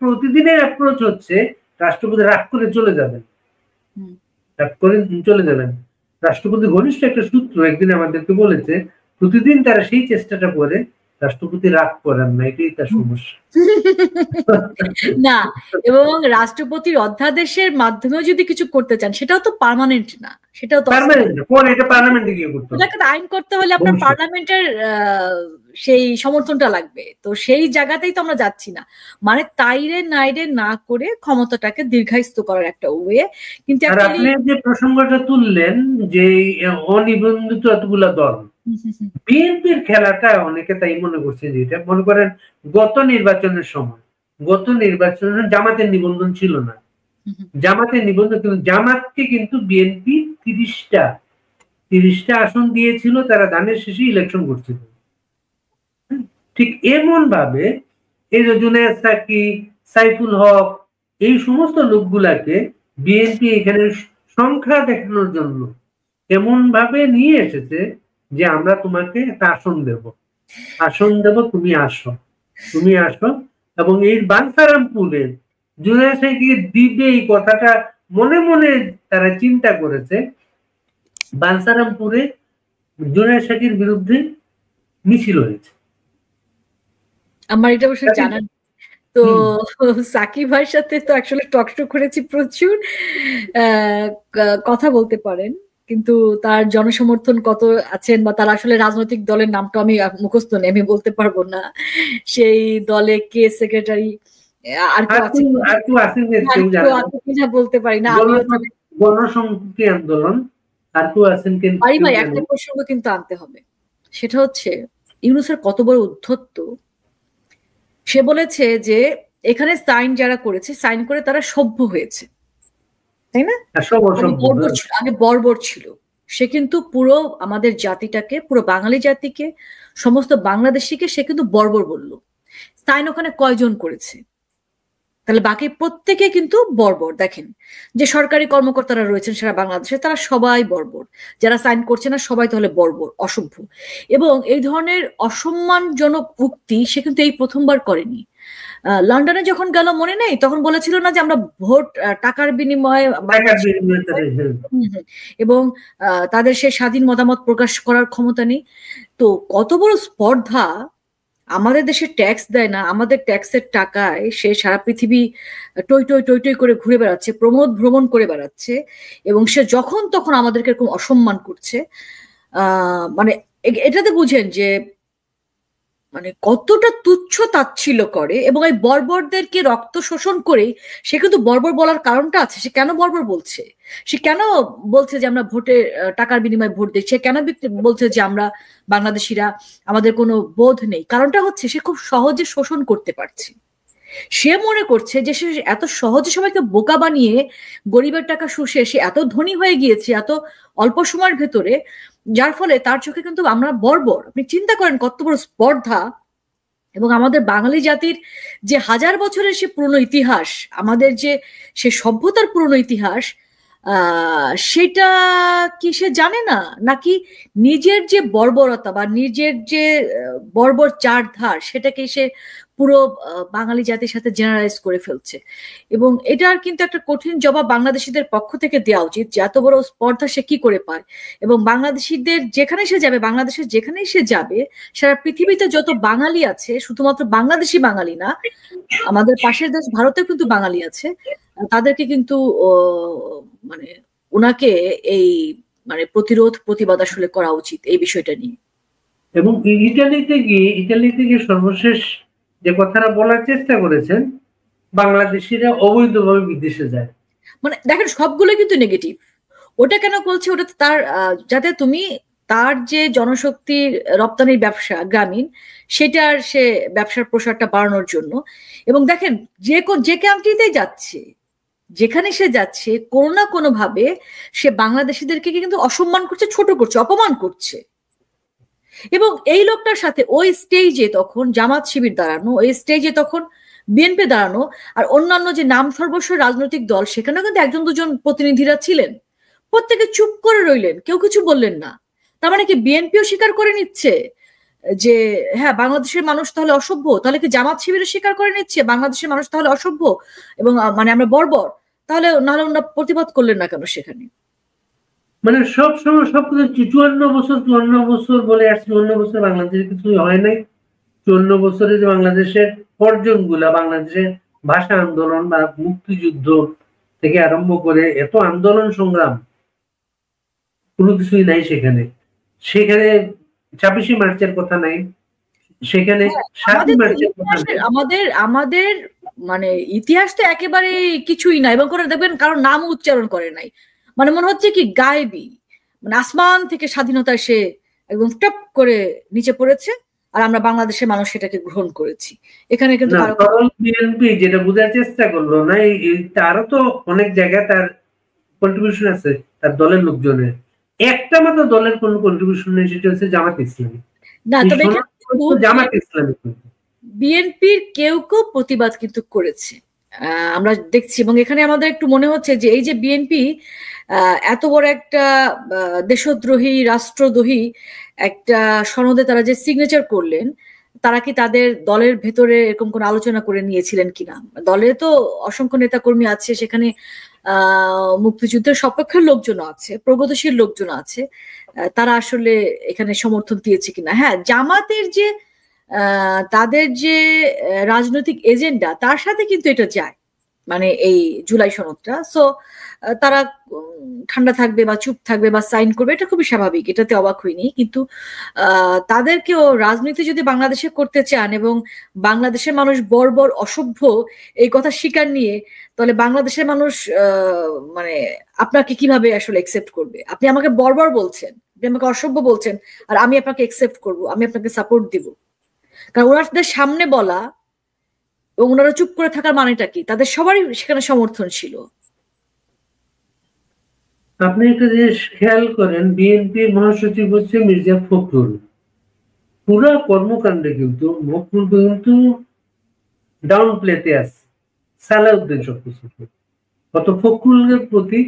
প্রতিদিনের অ্যাপ্রোচ হচ্ছে রাষ্ট্রপতি রাগ করে চলে যাবেন, রাষ্ট্রপতি ঘনিষ্ঠ একটা সূত্র একদিন আমাদেরকে বলেছে প্রতিদিন তারা সেই চেষ্টাটা করে রাষ্ট্রপতি রাগ করেন না, এটাই তার সমস্যা। না, এবং রাষ্ট্রপতির অধ্যাদেশের মাধ্যমেও যদি কিছু করতে চান, সেটাও তো পার্মানেন্ট না, সেটাও তো আইন করতে হলে আপনার পার্লামেন্টের সেই সমর্থনটা লাগবে। তো সেই জায়গাতেই তো আমরা যাচ্ছি না, মানে তাইরে নাইরে না করে ক্ষমতাটাকে দীর্ঘায়িত করার একটা ওয়ে। কিন্তু আপনি যে প্রসঙ্গটা তুললেন যে অনিবন্ধিত এতগুলা দল, বিএনপির খেলাটা অনেকে তাই মনে করছে যে এটা মনে করেন গত নির্বাচনের সময়, গত নির্বাচনের জামাতের নিবন্ধন ছিল না, জামাতের নিবন্ধন, কিন্তু জামাতকে কিন্তু বিএনপি 30টা আসন দিয়েছিল, তারা ধানের শেষে ইলেকশন করছিল। ঠিক এমন ভাবে এই যে জুনায়েদ সাকি, সাইফুল হক, এই সমস্ত লোকগুলাকে বিএনপি এখানে সংখ্যা দেখানোর জন্য এমন ভাবে নিয়ে এসেছে যে আমরা তোমাকে একটা আসন দেব, তুমি আসো, এবং এই বাঞ্ছারামপুরে জুনায়েদ সাকিকে দিবে এই কথাটা মনে মনে তারা চিন্তা করেছে। বাঞ্ছারামপুরে জুনায়েদ সাকির বিরুদ্ধে মিছিল হয়েছে। আমার এটা অবশ্য জানা, তো সাকিব ভাইয়ের সাথে তো আসলে টক করেছি প্রচুর, কথা বলতে পারেন, কিন্তু তার জনসমর্থন কত আছেন বা তার আসলে রাজনৈতিক দলের নামটা আমি মুখস্থ নেই, আমি বলতে পারবো না সেই দলে কে সেক্রেটারি, আর কেউ আছে বলতে পারি না। গণসংহতি আন্দোলন আর কেউ আছেন কিন্তু ভাই একটা প্রসঙ্গ কিন্তু আনতে হবে, সেটা হচ্ছে ইউনূসের কত বড় উদ্ধত্ত। সে বলেছে যে এখানে সাইন যারা করেছে, সাইন করে তারা সভ্য হয়েছে, তাই না? আগে বর্বর ছিল। সে কিন্তু পুরো আমাদের জাতিটাকে, পুরো বাঙালি জাতিকে, সমস্ত বাংলাদেশিকে সে কিন্তু বর্বর বললো। সাইন ওখানে কয়জন করেছে? তাহলে বাকি প্রত্যেকে কিন্তু বর্বর। দেখেন যে সরকারি কর্মকর্তারা রয়েছেন সারা বাংলাদেশে, তারা সবাই বর্বর। যারা সাইন করছে না সবাই তাহলে বর্বর, অসভ্য। এবং এই ধরনের অসম্মানজনক উক্তি সে কিন্তু এই প্রথমবার করেনি। লন্ডনে যখন গেল মনে নেই, তখন বলেছিল না যে আমরা ভোট টাকার বিনিময়ে, এবং তাদের সে স্বাধীন মতামত প্রকাশ করার ক্ষমতা নেই। তো কত বড় স্পর্ধা! আমাদের দেশে ট্যাক্স দেয় না, আমাদের ট্যাক্সের টাকায় সে সারা পৃথিবী টই টই টই টই করে ঘুরে বেড়াচ্ছে, প্রমোদ ভ্রমণ করে বেড়াচ্ছে, এবং সে যখন তখন আমাদেরকে এরকম অসম্মান করছে। মানে এটাতে বুঝেন যে মানে কতটা তুচ্ছ তাচ্ছিল্য করে। এবং এই বর্বরদেরকে রক্ত শোষণ করে সে কিন্তু বর্বর বলার কারণটা আছে। সে কেন বর্বর বলছে? সে কেন বলছে যে আমরা ভোটে টাকার বিনিময়ে ভোট দিই? সে কেন বলছে যে আমরা বাংলাদেশিরা, আমাদের কোনো বোধ নেই? কারণটা হচ্ছে সে খুব সহজে শোষণ করতে পারছে। সে মনে করছে যে সে এত সহজে সবাইকে বোকা বানিয়ে গরিবের টাকা শুষে সে এত ধনী হয়ে গিয়েছে এত অল্প সময়ের ভেতরে, যার ফলে তার চোখে কিন্তু আমরা বর্বর। আপনি চিন্তা করেন কত বড় স্পর্ধা। এবং আমাদের বাঙালি জাতির যে হাজার বছরের সে পুরনো ইতিহাস, আমাদের যে সে সভ্যতার পুরনো ইতিহাস, সেটা কি সে জানে না? নাকি নিজের যে বর্বরতা বা নিজের যে বর্বর চারধার, সেটাকে সে পুরো বাঙালি জাতির সাথে জেনারেলাইজ করে ফেলছে? এবং এটার কিন্তু একটা কঠিন জবাব বাংলাদেশিদের পক্ষ থেকে দেওয়া উচিত যে এত বড় স্পর্ধা সে কি করে পায়। এবং বাংলাদেশিদের যেখানে সে যাবে, বাংলাদেশের যেখানেই সে যাবে, সারা পৃথিবীতে যত বাঙালি আছে, শুধুমাত্র বাংলাদেশি বাঙালি না, আমাদের পাশের দেশ ভারতেও কিন্তু বাঙালি আছে, তাদেরকে কিন্তু মানে ওনাকে এই মানে প্রতিবাদ আসলে করা উচিত এই বিষয়টা নিয়ে। এবং ইটালিতে গিয়ে সর্বশেষ যে কথাটা বলার চেষ্টা করেছেন, বাংলাদেশিরা অবৈধভাবে বিদেশে যায়। মানে দেখেন সবগুলো কিন্তু নেগেটিভ। ওটা কেন বলছে? ওটা তার যাতে তুমি তার যে জনশক্তির রপ্তানির ব্যবসা গ্রামীণ, সেটার সে ব্যবসার প্রসারটা বাড়ানোর জন্য। এবং দেখেন যে কান্ট্রিতেই যাচ্ছে, যেখানে সে যাচ্ছে, কোনো না কোনো ভাবে সে বাংলাদেশিদেরকে কিন্তু অসম্মান করছে, ছোট করছে, অপমান করছে। এবং এই লোকটার সাথে ওই স্টেজে তখন জামাত শিবির দাঁড়ানো, ওই স্টেজে তখন বিএনপি দাঁড়ানো, আর অন্যান্য যে নাম সর্বস্ব রাজনৈতিক দল, সেখানেও কিন্তু একজন দুজন প্রতিনিধিরা ছিলেন। প্রত্যেকে চুপ করে রইলেন, কেউ কিছু বললেন না। তার মানে কি বিএনপিও স্বীকার করে নিচ্ছে যে হ্যাঁ বাংলাদেশের মানুষ তাহলে অসভ্য? তাহলে কি জামাত শিবিরও স্বীকার করে নিচ্ছে বাংলাদেশের মানুষ তাহলে অসভ্য এবং মানে আমরা বর্বর? তাহলে নাহলে ওনারা প্রতিবাদ করলেন না কেন সেখানে? মানে সব সময় সবকিছু 54 বছর বলে আসছে, 54 বছর বাংলাদেশে কিছু হয় নাই। 54 বছরে যে বাংলাদেশের অর্জন গুলা, বাংলাদেশের ভাষা আন্দোলন বা মুক্তিযুদ্ধ থেকে আরম্ভ করে এত আন্দোলন সংগ্রাম, কোনো কিছুই নাই সেখানে। 26শে মার্চের কথা নাই সেখানে, 7ই মার্চের কথা নাই। আমাদের মানে ইতিহাস তো একেবারে কিছুই নাই, এবং করে দেখবেন কারণ নাম উচ্চারণ করে নাই। মানে মনে হচ্ছে কি গায়েবী, মানে আসমান থেকে স্বাধীনতা সে একদম টপ করে নিচে পড়েছে, আর আমরা বাংলাদেশের মানুষ সেটাকে গ্রহণ করেছি। এখানে কিন্তু বিএনপি যেটা বোঝার চেষ্টা করলো না, তারও তো অনেক জায়গায় তার কন্ট্রিবিউশন আছে, তার দলের লোকজনের। একটা মাত্র দলের কোন কন্ট্রিবিউশন নেই, সেটা হচ্ছে জামাত ইসলামী। না, তবে জামাত ইসলামী বিএনপির কেউ কেউ প্রতিবাদ কিন্তু করেছে, আমরা দেখছি। এবং এখানে আমাদের একটু মনে হচ্ছে যে এই যে বিএনপি এত বড় একটা দেশদ্রোহী রাষ্ট্রদ্রোহী একটা সনদে তারা যে সিগনেচার করলেন, তারা কি তাদের দলের ভেতরে এরকম কোন আলোচনা করে নিয়েছিলেন কিনা? দলে তো অসংখ্য নেতাকর্মী আছে, সেখানে মুক্তিযুদ্ধের সপক্ষের লোকজন আছে, প্রগতিশীল লোকজন আছে, তারা আসলে এখানে সমর্থন দিয়েছে কিনা। হ্যাঁ, জামাতের যে তাদের যে রাজনৈতিক এজেন্ডা তার সাথে কিন্তু এটা যায়, মানে এই জুলাই সনদটা। সো তারা ঠান্ডা থাকবে বা চুপ থাকবে বা সাইন করবে, এটা খুবই স্বাভাবিক, এটাতে অবাক হইনি। কিন্তু তাদেরকেও রাজনীতি যদি বাংলাদেশে করতে চান এবং বাংলাদেশের মানুষ বর্বর অসভ্য এই কথা স্বীকার নিয়ে, তাহলে বাংলাদেশের মানুষ মানে আপনাকে কিভাবে আসলে একসেপ্ট করবে? আপনি আমাকে বর্বর বলছেন, আপনি আমাকে অসভ্য বলছেন, আর আমি আপনাকে একসেপ্ট করব, আমি আপনাকে সাপোর্ট দিব? কারণ ওনাদের সামনে বলা এবং ওনারা চুপ করে থাকার মানেটা কি? তাদের সবারই সেখানে সমর্থন ছিল। আপনি একটা জিনিস খেয়াল করেন, বিএনপির মহাসচিব হচ্ছে মির্জা ফখরুল। পুরো কর্মকাণ্ডে কিন্তু ফখরুল কিন্তু ডাউন প্লেতে আছে, সালাউদ্দিন সবকিছু। কত ফখরুলের প্রতি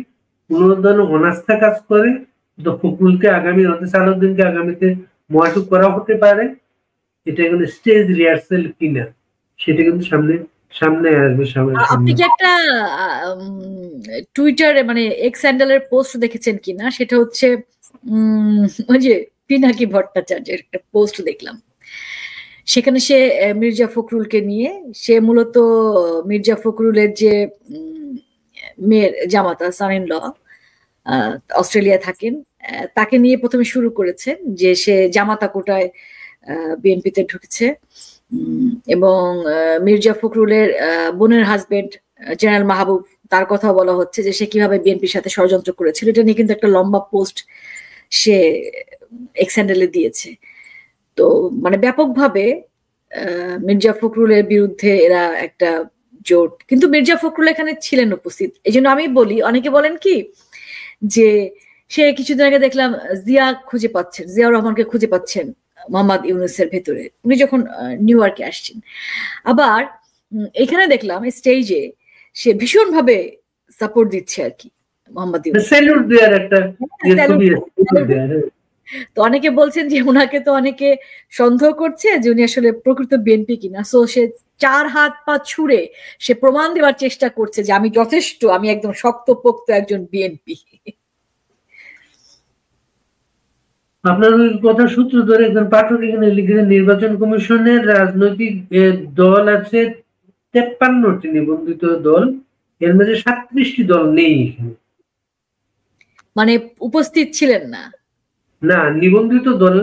পুনরুদ্ধার অনাস্থা কাজ করে, তো ফখরুলকে আগামী সালাউদ্দিনকে আগামীতে মহাসচিব করা হতে পারে, এটা কিন্তু স্টেজ রিহার্সেল কিনা সেটা কিন্তু সামনে আসবে। আপনি কি একটা টুইটারে মানে এক্স হ্যান্ডেলের পোস্ট দেখেছেন কিনা? সেটা হচ্ছে ওই যে পিনাকি ভট্টাচার্যের একটা পোস্ট দেখলাম, সেখানে সে মির্জা ফখরুলকে নিয়ে, সে মূলত মির্জা ফখরুলের যে মেয়ের জামাতা সান ইন ল অস্ট্রেলিয়া থাকেন, তাকে নিয়ে প্রথমে শুরু করেছেন যে সে জামাতা কোটায় বিএনপিতে ঢুকেছে, এবং মির্জা ফখরুলের বোনের হাজবেন্ড জেনারেল মাহবুব, তার কথা বলা হচ্ছে যে সে কিভাবে বিএনপির সাথে ষড়যন্ত্র করেছিল। এটা নিয়ে কিন্তু একটা লম্বা পোস্ট সে এক্স হ্যান্ডেলে দিয়েছে। তো মানে ব্যাপকভাবে মির্জা ফখরুলের বিরুদ্ধে এরা একটা জোট, কিন্তু মির্জা ফখরুল এখানে ছিলেন উপস্থিত। এই জন্য আমি বলি, অনেকে বলেন কি যে সে কিছুদিন আগে দেখলাম জিয়া খুঁজে পাচ্ছেন, জিয়াউর রহমানকে খুঁজে পাচ্ছেন মোহাম্মদ ইউনূসের ভেতরে, উনি যখন নিউ ইয়র্কে আসছেন। আবার এখানে দেখলাম স্টেজে সে ভীষণ ভাবে সাপোর্ট দিচ্ছে আর কি মোহাম্মদ ইউনূস। তো অনেকে বলছেন যে উনাকে তো অনেকে সন্দেহ করছে যে উনি আসলে প্রকৃত বিএনপি কিনা। সো সে 4 হাত পা ছুড়ে সে প্রমাণ দেওয়ার চেষ্টা করছে যে আমি যথেষ্ট, আমি একদম শক্তপোক্ত একজন বিএনপি। আপনার ওই কথা সূত্র ধরে একজন পাঠক এখানে লিখেছেন, নির্বাচন কমিশনের রাজনৈতিক দল আছে 53টি নিবন্ধিত দল, এর মধ্যে 37টি দল নেই এখানে, মানে উপস্থিত ছিলেন না। না, নিবন্ধিত দল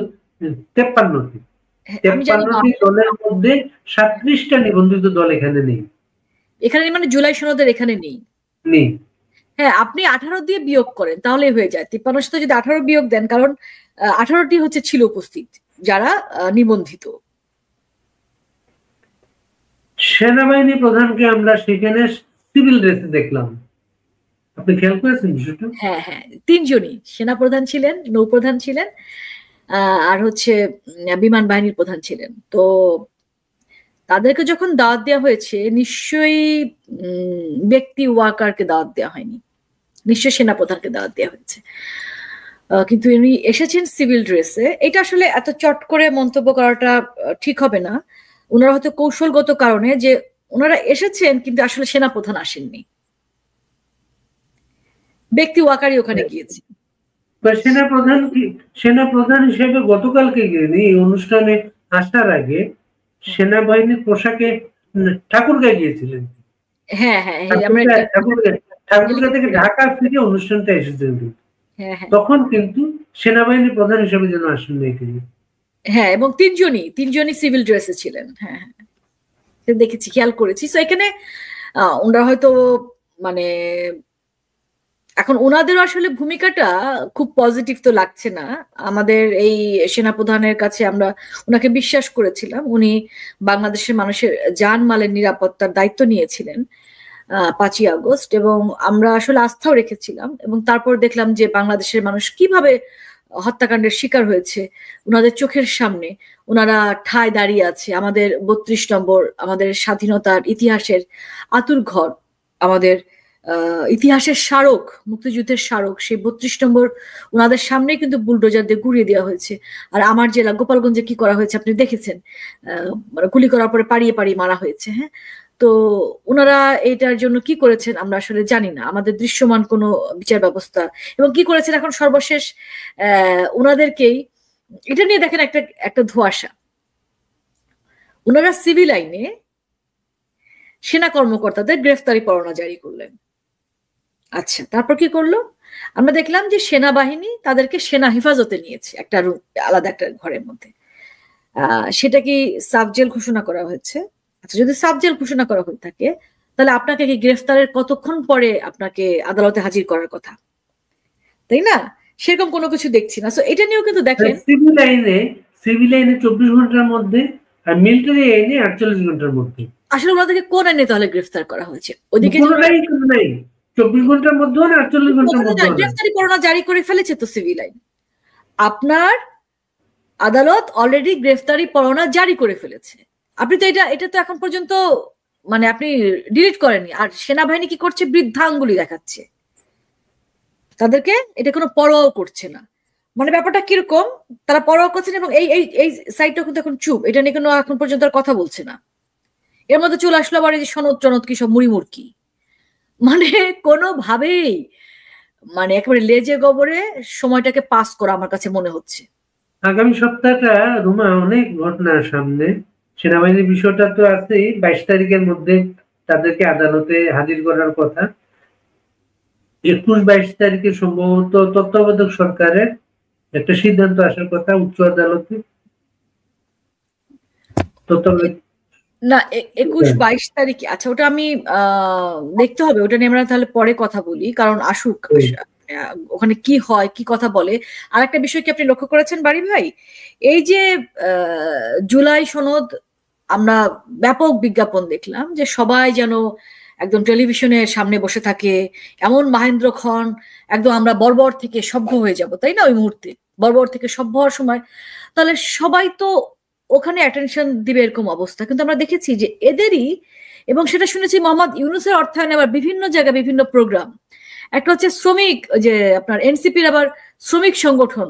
53টি, 53টি দলের মধ্যে 37টা নিবন্ধিত দল এখানে নেই। এখানে মানে জুলাই সনদের এখানে নেই। হ্যাঁ, আপনি 18 দিয়ে বিয়োগ করেন তাহলে হয়ে যায়। 53 সাথে যদি 18 বিয়োগ দেন, কারণ 18টি হচ্ছে ছিল উপস্থিত যারা নিবন্ধিত। সেনাবাহিনী প্রধানকে আমরা সেখানে সিভিল ড্রেসে দেখলাম, আপনি খেয়াল করেছেন বিষয়টা? হ্যাঁ হ্যাঁ, 3 জনই সেনাপ্রধান ছিলেন, নৌপ্রধান ছিলেন, আর হচ্ছে বিমান বাহিনীর প্রধান ছিলেন। তো তাদেরকে যখন দাওয়াত দেওয়া হয়েছে, নিশ্চয়ই ব্যক্তি ওয়াকারকে দাওয়াত দেওয়া হয়নি, নিশ্চয়ই সেনাপ্রধানকে দাওয়াত দেওয়া হয়েছে। কিন্তু উনি এসেছেন সিভিল ড্রেসে। এটা আসলে এত চট করে মন্তব্য করাটা ঠিক হবে না। ওনারা হয়তো কৌশলগত কারণে যে ওনারা এসেছেন, কিন্তু আসলে সেনাপ্রধান আসেননি, ব্যক্তি ওয়াকারই ওখানে গিয়েছে। সেনাপ্রধান হিসেবে গতকালকে এই অনুষ্ঠানে আসার আগে সেনাবাহিনীর পোশাকে ঠাকুরগাঁয় গিয়েছিলেন। হ্যাঁ হ্যাঁ, ঠাকুরগাঁ থেকে ঢাকা ফিরে অনুষ্ঠানটা এসেছেন, তখন কিন্তু সেনাবাহিনীর প্রধান হিসেবে যেন আসেন নাই তিনি। হ্যাঁ, এবং 3 জনই সিভিল ড্রেসে ছিলেন। হ্যাঁ হ্যাঁ, দেখেছি, খেয়াল করেছি। তো এখানে ওনারা হয়তো মানে এখন ওনাদের আসলে ভূমিকাটা খুব পজিটিভ তো লাগছে না আমাদের। এই সেনাপ্রধানের কাছে আমরা ওনাকে বিশ্বাস করেছিলাম, উনি বাংলাদেশের মানুষের জানমালের নিরাপত্তার দায়িত্ব নিয়েছিলেন। 5ই আগস্ট, এবং আমরা আসলে আস্থাও রেখেছিলাম, এবং তারপর দেখলাম যে বাংলাদেশের মানুষ কিভাবে হত্যাকাণ্ডের শিকার হয়েছে ওনাদের চোখের সামনে। ওনারা ঠায় দাঁড়িয়ে আছে। আমাদের 32 নম্বর, আমাদের স্বাধীনতার ইতিহাসের আতুরঘর, আমাদের ইতিহাসের স্মারক, মুক্তিযুদ্ধের স্মারক, সেই 32 নম্বর ওনাদের সামনে কিন্তু বুলডোজার দিয়ে গুড়িয়ে দেওয়া হয়েছে। আর আমার জেলা গোপালগঞ্জে কি করা হয়েছে আপনি দেখেছেন, গুলি করার পরে পাড়িয়ে পাড়িয়ে মারা হয়েছে। হ্যাঁ, তো ওনারা এটার জন্য কি করেছেন আমরা আসলে জানি না, আমাদের দৃশ্যমান কোনো বিচার ব্যবস্থা, এবং কি করেছেন এখন সর্বশেষ ওনাদেরকেই এটা নিয়ে দেখেন একটা ধোঁয়াশা। ওনারা সিভিল আইনে সেনা কর্মকর্তাদের গ্রেফতারি পরোয়ানা জারি করলেন। আচ্ছা, তারপর কি করলো? আমরা দেখলাম যে সেনাবাহিনী তাদেরকে সেনা হেফাজতে নিয়েছে একটা আলাদা একটা ঘরের মধ্যে। সেটা কি সাবজেল ঘোষণা করা হয়েছে? আচ্ছা, যদি সাবজেল ঘোষণা করা হয়ে থাকে তাহলে আপনাকে কি গ্রেফতারের কতক্ষণ পরে আপনাকে আদালতে হাজির করার কথা, তাই না? সেরকম কোনো কিছু দেখছি না। সো এটা নিয়েও কিন্তু দেখেন সিভিল আইনে 24 ঘন্টার মধ্যে, আর মিলিটারি আইনে 48 ঘন্টার মধ্যে। আসলে ওনাদেরকে কোন আইনে তাহলে গ্রেফতার করা হয়েছে? ওদিকে 24 ঘন্টার মধ্যে না 48 ঘন্টার মধ্যে গ্রেফতারি পরোয়ানা জারি করে ফেলেছে তো সিভিল আইন। আপনার আদালত অলরেডি গ্রেফতারি পরোয়ানা জারি করে ফেলেছে। আপনি তো এটা তো এখন পর্যন্ত মানে আপনি ডিলিট করেননি। আর সেনাবাহিনী কি করছে? বৃদ্ধাঙ্গুলি দেখাচ্ছে তাদেরকে, এটা কোনো পরোয়াও করছে না। মানে ব্যাপারটা কিরকম, তারা পরোয়া করছেন, এবং এই সাইটটা কিন্তু এখন চুপ, এটা নিয়ে কোনো এখন পর্যন্ত আর কথা বলছে না। এর মধ্যে চলে আসলো আবার এই যে সনদ টনদ কি সব মুড়িমুড়কি, মানে কোনোভাবেই মানে একেবারে লেজে গোবরে সময়টাকে পাস করা আমার কাছে মনে হচ্ছে। আগামী সপ্তাহটা রুমা অনেক ঘটনার সামনে। সেনাবাহিনীর বিষয়টা তো আছেই, 22 তারিখের মধ্যে তাদেরকে আদালতে হাজির করার কথা। 21-22 তারিখে সম্ভবত তত্ত্বাবধায়ক সরকারের একটা সিদ্ধান্ত আসার কথা উচ্চ আদালতে। না, 21-22 তারিখে। আচ্ছা, ওটা আমি দেখতে হবে, ওটা নিয়ে আমরা তাহলে পরে কথা বলি, কারণ আসুক ওখানে কি হয়, কি কথা বলে। আর একটা বিষয় কি আপনি লক্ষ্য করেছেন বাড়ি ভাই, এই যে জুলাই সনদ আমরা ব্যাপক বিজ্ঞাপন দেখলাম যে সবাই যেন একদম টেলিভিশনের সামনে বসে থাকে, এমন মাহেন্দ্র খন একদম আমরা বর্বর থেকে সভ্য হয়ে যাব, তাই না? ওই মুহূর্তে বর্বর থেকে সভ্য হওয়ার সময় তাহলে সবাই তো ওখানে অ্যাটেনশন দিবে, এরকম অবস্থা। কিন্তু আমরা দেখেছি যে এদেরই, এবং সেটা শুনেছি মোহাম্মদ ইউনূসের অর্থায়নে আবার বিভিন্ন জায়গায় বিভিন্ন প্রোগ্রাম। একটা হচ্ছে শ্রমিক, যে আপনার এনসিপির আবার শ্রমিক সংগঠন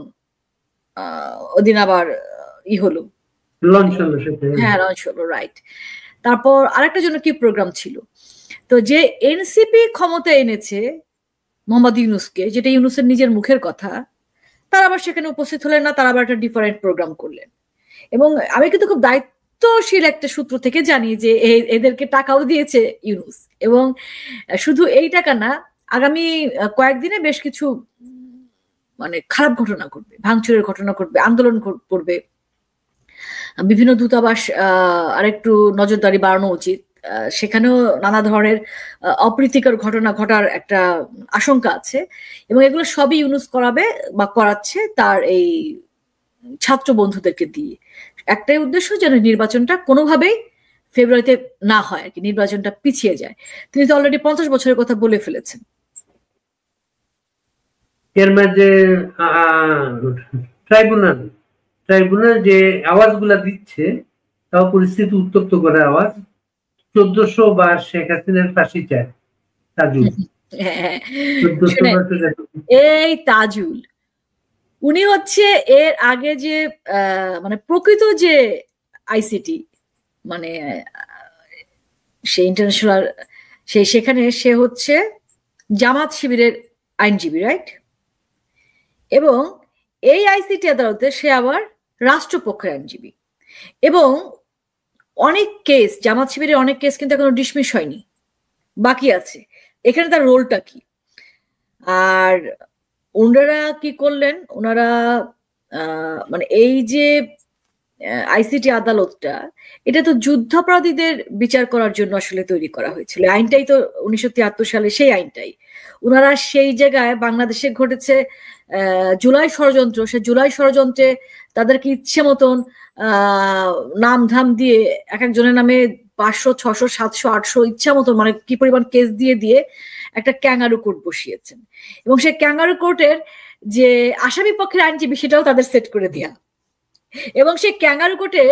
ওদিন আবার হলো, হ্যাঁ লঞ্চ হলো, রাইট। তারপর আরেকটা জন্য কি প্রোগ্রাম ছিল, তো যে এনসিপি ক্ষমতা এনেছে মোহাম্মদ ইউনূসকে, যেটা ইউনূসের নিজের মুখের কথা, তারা আবার সেখানে উপস্থিত হলেন না, তারা আবার একটা ডিফারেন্ট প্রোগ্রাম করলেন। এবং আমি কিন্তু খুব দায়িত্বশীল একটা সূত্র থেকে জানি যে এদেরকে টাকাও দিয়েছে ইউনূস, এবং শুধু এই টাকা না, আগামী কয়েকদিনে বেশ কিছু মানে খারাপ ঘটনা ঘটবে, ভাঙচুরের ঘটনা ঘটবে, আন্দোলন করবে, বিভিন্ন দূতাবাস আরেকটু নজরদারি বাড়ানো উচিত, সেখানেও নানা ধরনের অপ্রীতিকর ঘটনা ঘটার একটা আশঙ্কা আছে। এবং এগুলো সবই ইউনূস করাবে বা করাচ্ছে তার এই ছাত্র বন্ধুদেরকে দিয়ে। একটাই উদ্দেশ্য, যেন নির্বাচনটা কোনোভাবেই ফেব্রুয়ারিতে না হয়, আর কি, নির্বাচনটা পিছিয়ে যায়। তিনি তো অলরেডি 50 বছরের কথা বলে ফেলেছেন। এর মাঝে ট্রাইব্যুনাল যে আওয়াজগুলা দিচ্ছে, তাও পরিস্থিতি উত্তপ্ত করে আওয়াজ। 1400 বার শেখ হাসিনার ফাঁসি চায় তাজুল। এই তাজুল উনি হচ্ছে এর আগে যে মানে প্রকৃত যে আইসিটি, মানে সে ইন্টারন্যাশনাল, সেখানে সে হচ্ছে জামাত শিবিরের আইনজীবী, রাইট? এবং এই আইসিটি আদালতে সে আবার রাষ্ট্রপক্ষের আইনজীবী, এবং অনেক কেস, জামাত শিবিরের অনেক কেস কিন্তু এখনো ডিসমিস হয়নি, বাকি আছে। এখানে তার রোলটা কি? আর ওনারা কি করলেন, ওনারা মানে এই যে আইসিটি আদালতটা, এটা তো যুদ্ধাপরাধীদের বিচার করার জন্য আসলে তৈরি করা হয়েছিল। আইনটাই তো 1973 সালে সেই আইনটাই। ওনারা সেই জায়গায় বাংলাদেশে ঘটেছে জুলাই ষড়যন্ত্র, সে জুলাই ষড়যন্ত্রে তাদেরকে ইচ্ছে মতন নাম ধাম দিয়ে এক একজনের নামে 500, 600, 700, 800 ইচ্ছা মতো মানে কি পরিমাণ কেস দিয়ে দিয়ে একটা ক্যাঙ্গারু কোর্ট বসিয়েছেন, এবং সেই ক্যাঙ্গারু কোর্টের যে আসামি পক্ষের আইনজীবী সেটাও তাদের সেট করে দেয়া, এবং সেই ক্যাঙ্গারু কোর্টে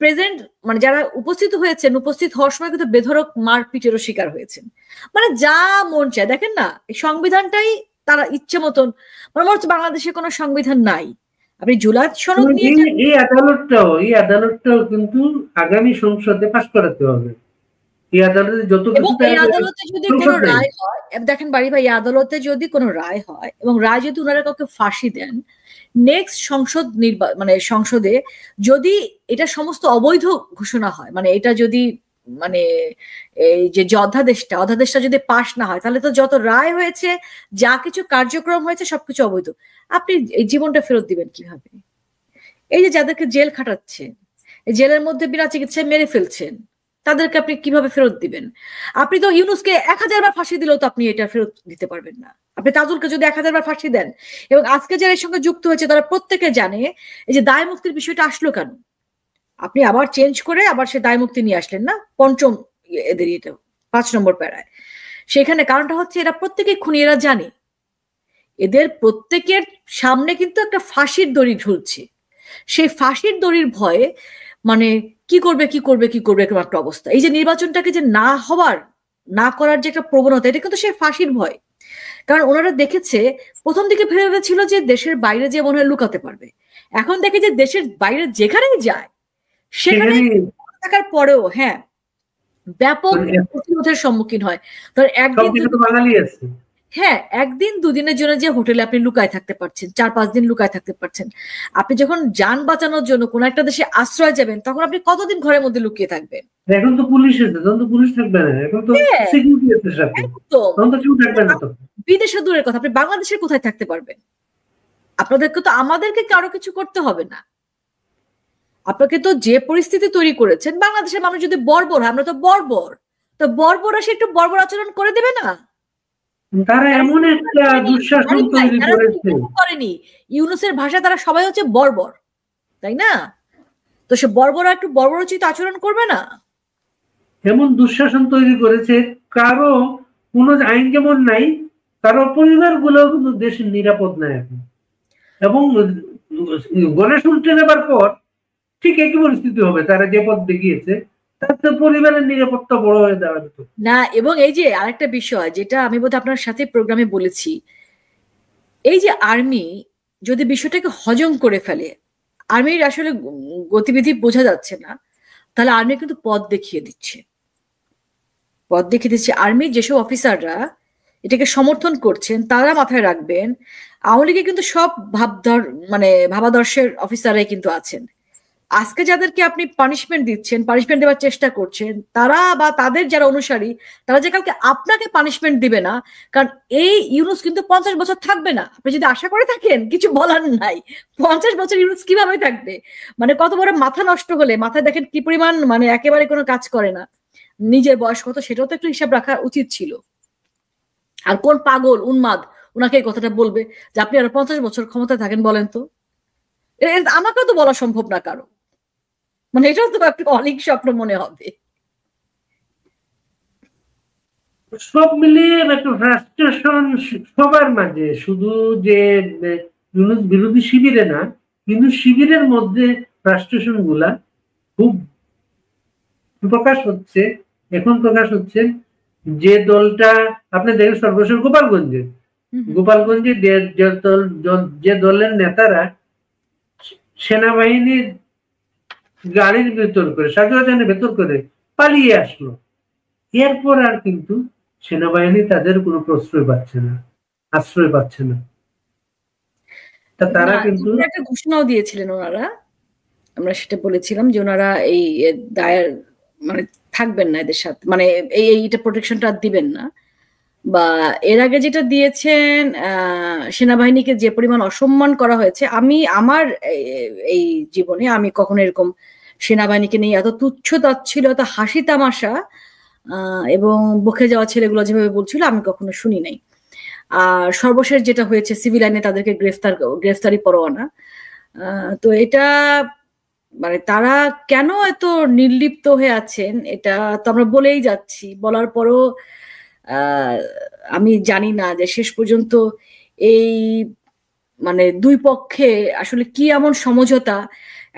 প্রেজেন্ট মানে যারা উপস্থিত হয়েছেন, উপস্থিত হওয়ার সময় কিন্তু বেধড়ক মারপিটেরও শিকার হয়েছেন। মানে যা মন চায়, দেখেন না, এই সংবিধানটাই তারা ইচ্ছে মতন, মনে হচ্ছে বাংলাদেশে কোনো সংবিধান নাই। আপনি জুলাই সনদ নিয়ে এই আদালতটাও কিন্তু আগামী সংসদে পাস করাতে হবে। এই আদালতে যত কিছু, এই আদালতে যদি কোনো রায় হয়, দেখেন বাড়ি ভাই, এই আদালতে যদি কোনো রায় হয় এবং রায় যদি ওনারা কাউকে ফাঁসি দেন, নেক্সট সংসদ মানে সংসদে যদি এটা সমস্ত অবৈধ ঘোষণা হয়, মানে এটা যদি মানে এই যে অধ্যাদেশটা যদি পাশ না হয়, তাহলে তো যত রায় হয়েছে, যা কিছু কার্যক্রম হয়েছে সবকিছু অবৈধ। আপনি এই জীবনটা ফেরত দিবেন কিভাবে? এই যে যাদেরকে জেল খাটাচ্ছে, এই জেলের মধ্যে বিনা চিকিৎসায় মেরে ফেলছেন, তাদেরকে আপনি কিভাবে ফেরত দিবেন? আপনি তো ইউনূসকে 1000 বার ফাঁসি দিলেও তো আপনি এটা ফেরত দিতে পারবেন না। আপনি তাজুলকে যদি 1000 বার ফাঁসি দেন, এবং আজকে যারা এর সঙ্গে যুক্ত হয়েছে তারা প্রত্যেকে জানে এই যে দায় মুক্তির বিষয়টা আসলো কেন। আপনি আবার চেঞ্জ করে আবার সে দায় মুক্তি নিয়ে আসলেন না পঞ্চম এদের এটা 5 নম্বর প্যারায়। সেখানে কারণটা হচ্ছে এরা প্রত্যেকেই খুনি, এরা জানে এদের প্রত্যেকের সামনে কিন্তু একটা ফাঁসির দড়ি ঝুলছে। সেই ফাঁসির দড়ির ভয়ে মানে কি করবে এরকম একটা অবস্থা। এই যে নির্বাচনটাকে যে না করার যে একটা প্রবণতা, এটা কিন্তু সেই ফাঁসির ভয়। কারণ ওনারা দেখেছে, প্রথম দিকে ভেবেছিল যে দেশের বাইরে যে মনে হয় লুকাতে পারবে, এখন দেখে যে দেশের বাইরে যেখানেই যায় সেখানে থাকার পরেও হ্যাঁ ব্যাপক প্রতিরোধের সম্মুখীন হয়। ধর একদিন দুদিনের জন্য যে হোটেলে আপনি লুকায় থাকতে পারছেন, 4-5 দিন লুকায় থাকতে পারছেন, আপনি যখন যান বাঁচানোর জন্য কোন একটা দেশে আশ্রয় যাবেন, তখন আপনি কতদিন ঘরের মধ্যে লুকিয়ে থাকবেন? এখন তো পুলিশ আছে, তখন তো পুলিশ থাকবে না, এখন তো সিকিউরিটি আছে সাথে, তখন তো কেউ থাকবে না। বিদেশে দূরের কথা, আপনি বাংলাদেশে কোথায় থাকতে পারবেন? আপনাদেরকে তো আমাদেরকে কারো কিছু করতে হবে না। আপনাকে তো যে পরিস্থিতি তৈরি করেছেন, বাংলাদেশের মানুষ যদি বর্বর হয়, আমরা তো বর্বর, তো বর্বর আসে একটু বর্বর আচরণ করে দেবে না? তারা এমন একটা দুঃশাসন তৈরি করেনি, ইউনূসের ভাষায় তারা সবাই হচ্ছে বর্বর, তাই না? তো সে বর্বরা একটু বর্বরোচিত আচরণ করবে না? এমন দুঃশাসন তৈরি করেছে, কারো কোনো আইন যেমন নাই, কারো পরিবার গুলো কিন্তু দেশের নিরাপদ নাই এখন। এবং গণেশ উল্টে নেবার পর ঠিক একই পরিস্থিতি হবে, তারা যে পথ দেখিয়েছে তাতে পরিবারের নিরাপত্তা বড় হয়ে দাঁড়াবে না। এবং এই যে আরেকটা বিষয় যেটা আমি বোধহয় আপনার সাথে প্রোগ্রামে বলেছি, এই যে আর্মি যদি বিষয়টাকে হজম করে ফেলে, আর্মির আসলে গতিবিধি বোঝা যাচ্ছে না, তাহলে আর্মি কিন্তু পথ দেখিয়ে দিচ্ছে। আর্মির যেসব অফিসাররা এটাকে সমর্থন করছেন তারা মাথায় রাখবেন, আওয়ামী লীগে কিন্তু সব ভাবাদর্শের অফিসাররাই কিন্তু আছেন। আজকে যাদেরকে আপনি পানিশমেন্ট দেওয়ার চেষ্টা করছেন, তারা বা তাদের যারা অনুসারী, তারা যে কালকে আপনাকে পানিশমেন্ট দিবে না। কারণ এই ইউনূস কিন্তু 50 বছর থাকবে না। আপনি যদি আশা করে থাকেন, কিছু বলার নাই। 50 বছর ইউনূস কিভাবে থাকবে? মানে কত বড় মাথা নষ্ট হলে, মাথায় দেখেন কি পরিমাণ মানে একেবারে কোনো কাজ করে না, নিজের বয়স কত সেটাও তো একটু হিসাব রাখা উচিত ছিল। আর কোন পাগল উন্মাদ ওনাকে এই কথাটা বলবে যে আপনি আরো 50 বছর ক্ষমতায় থাকেন? বলেন তো, আমাকেও তো বলা সম্ভব না কারো। মানে এটাও তো একটা অলিক স্বপ্ন মনে হবে। সব মিলিয়ে একটা ফ্রাস্ট্রেশন সবার মাঝে, শুধু যে ইউনূস বিরোধী শিবিরে না, কিন্তু শিবিরের মধ্যে ফ্রাস্ট্রেশন গুলা খুব প্রকাশ হচ্ছে। এখন প্রকাশ হচ্ছে যে দলটা আপনি দেখেন সর্বশেষ গোপালগঞ্জে যে দলের নেতারা সেনাবাহিনীর গাড়ির ভেতর করে, স্বাধীনতার ভেতর করে পালিয়ে আসলো, এরপর আর কিন্তু সেনাবাহিনী তাদের কোনো আশ্রয় পাচ্ছে না। তারা কিন্তু একটা ঘোষণাও দিয়েছিলেন ওনারা, আমরা সেটা বলেছিলাম যে ওনারা এই দায়ের মানে থাকবেন না এদের সাথে, মানে এইটা প্রোটেকশনটা দিবেন না। বা এর আগে যেটা দিয়েছেন, সেনাবাহিনীকে যে পরিমাণ অসম্মান করা হয়েছে, আমি আমার এই জীবনে আমি কখনো এরকম সেনাবাহিনীকে নিয়ে এত তুচ্ছ তাচ্ছিল্য, এত হাসি তামাশা এবং বকে যাওয়া ছেলেগুলো যেভাবে বলছিল আমি কখনো শুনি নাই। আর সর্বশেষ যেটা হয়েছে সিভিল আইনে তাদেরকে গ্রেফতারি পরোয়ানা, তো এটা মানে তারা কেন এত নির্লিপ্ত হয়ে আছেন এটা তো আমরা বলেই যাচ্ছি, বলার পরও আমি জানি না যে শেষ পর্যন্ত এই মানে দুই পক্ষে আসলে কি এমন সমঝোতা।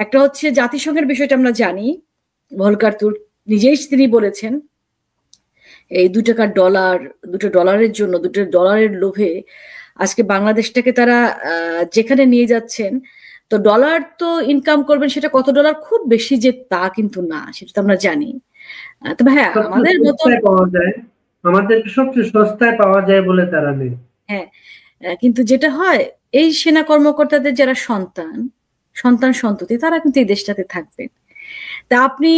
একটা হচ্ছে জাতিসংঘের বিষয়টা আমরা জানি, ভলকার তুর্ক নিজেই তিনি বলেছেন এই দুটো ডলারের জন্য, $2 লোভে আজকে বাংলাদেশটাকে তারা যেখানে নিয়ে যাচ্ছেন। তো ডলার তো ইনকাম করবেন, সেটা কত ডলার খুব বেশি যে তা কিন্তু না, সেটা তো আমরা জানি। তবে হ্যাঁ আমাদের মতো পাওয়া যায়, আমাদের সবচেয়ে সস্তায় পাওয়া যায় বলে তারা নেই। হ্যাঁ, কিন্তু যেটা হয় এই সেনা কর্মকর্তাদের যারা সন্তান সন্ততি তারা কিন্তু এই দেশটাতে থাকবেন। তা আপনি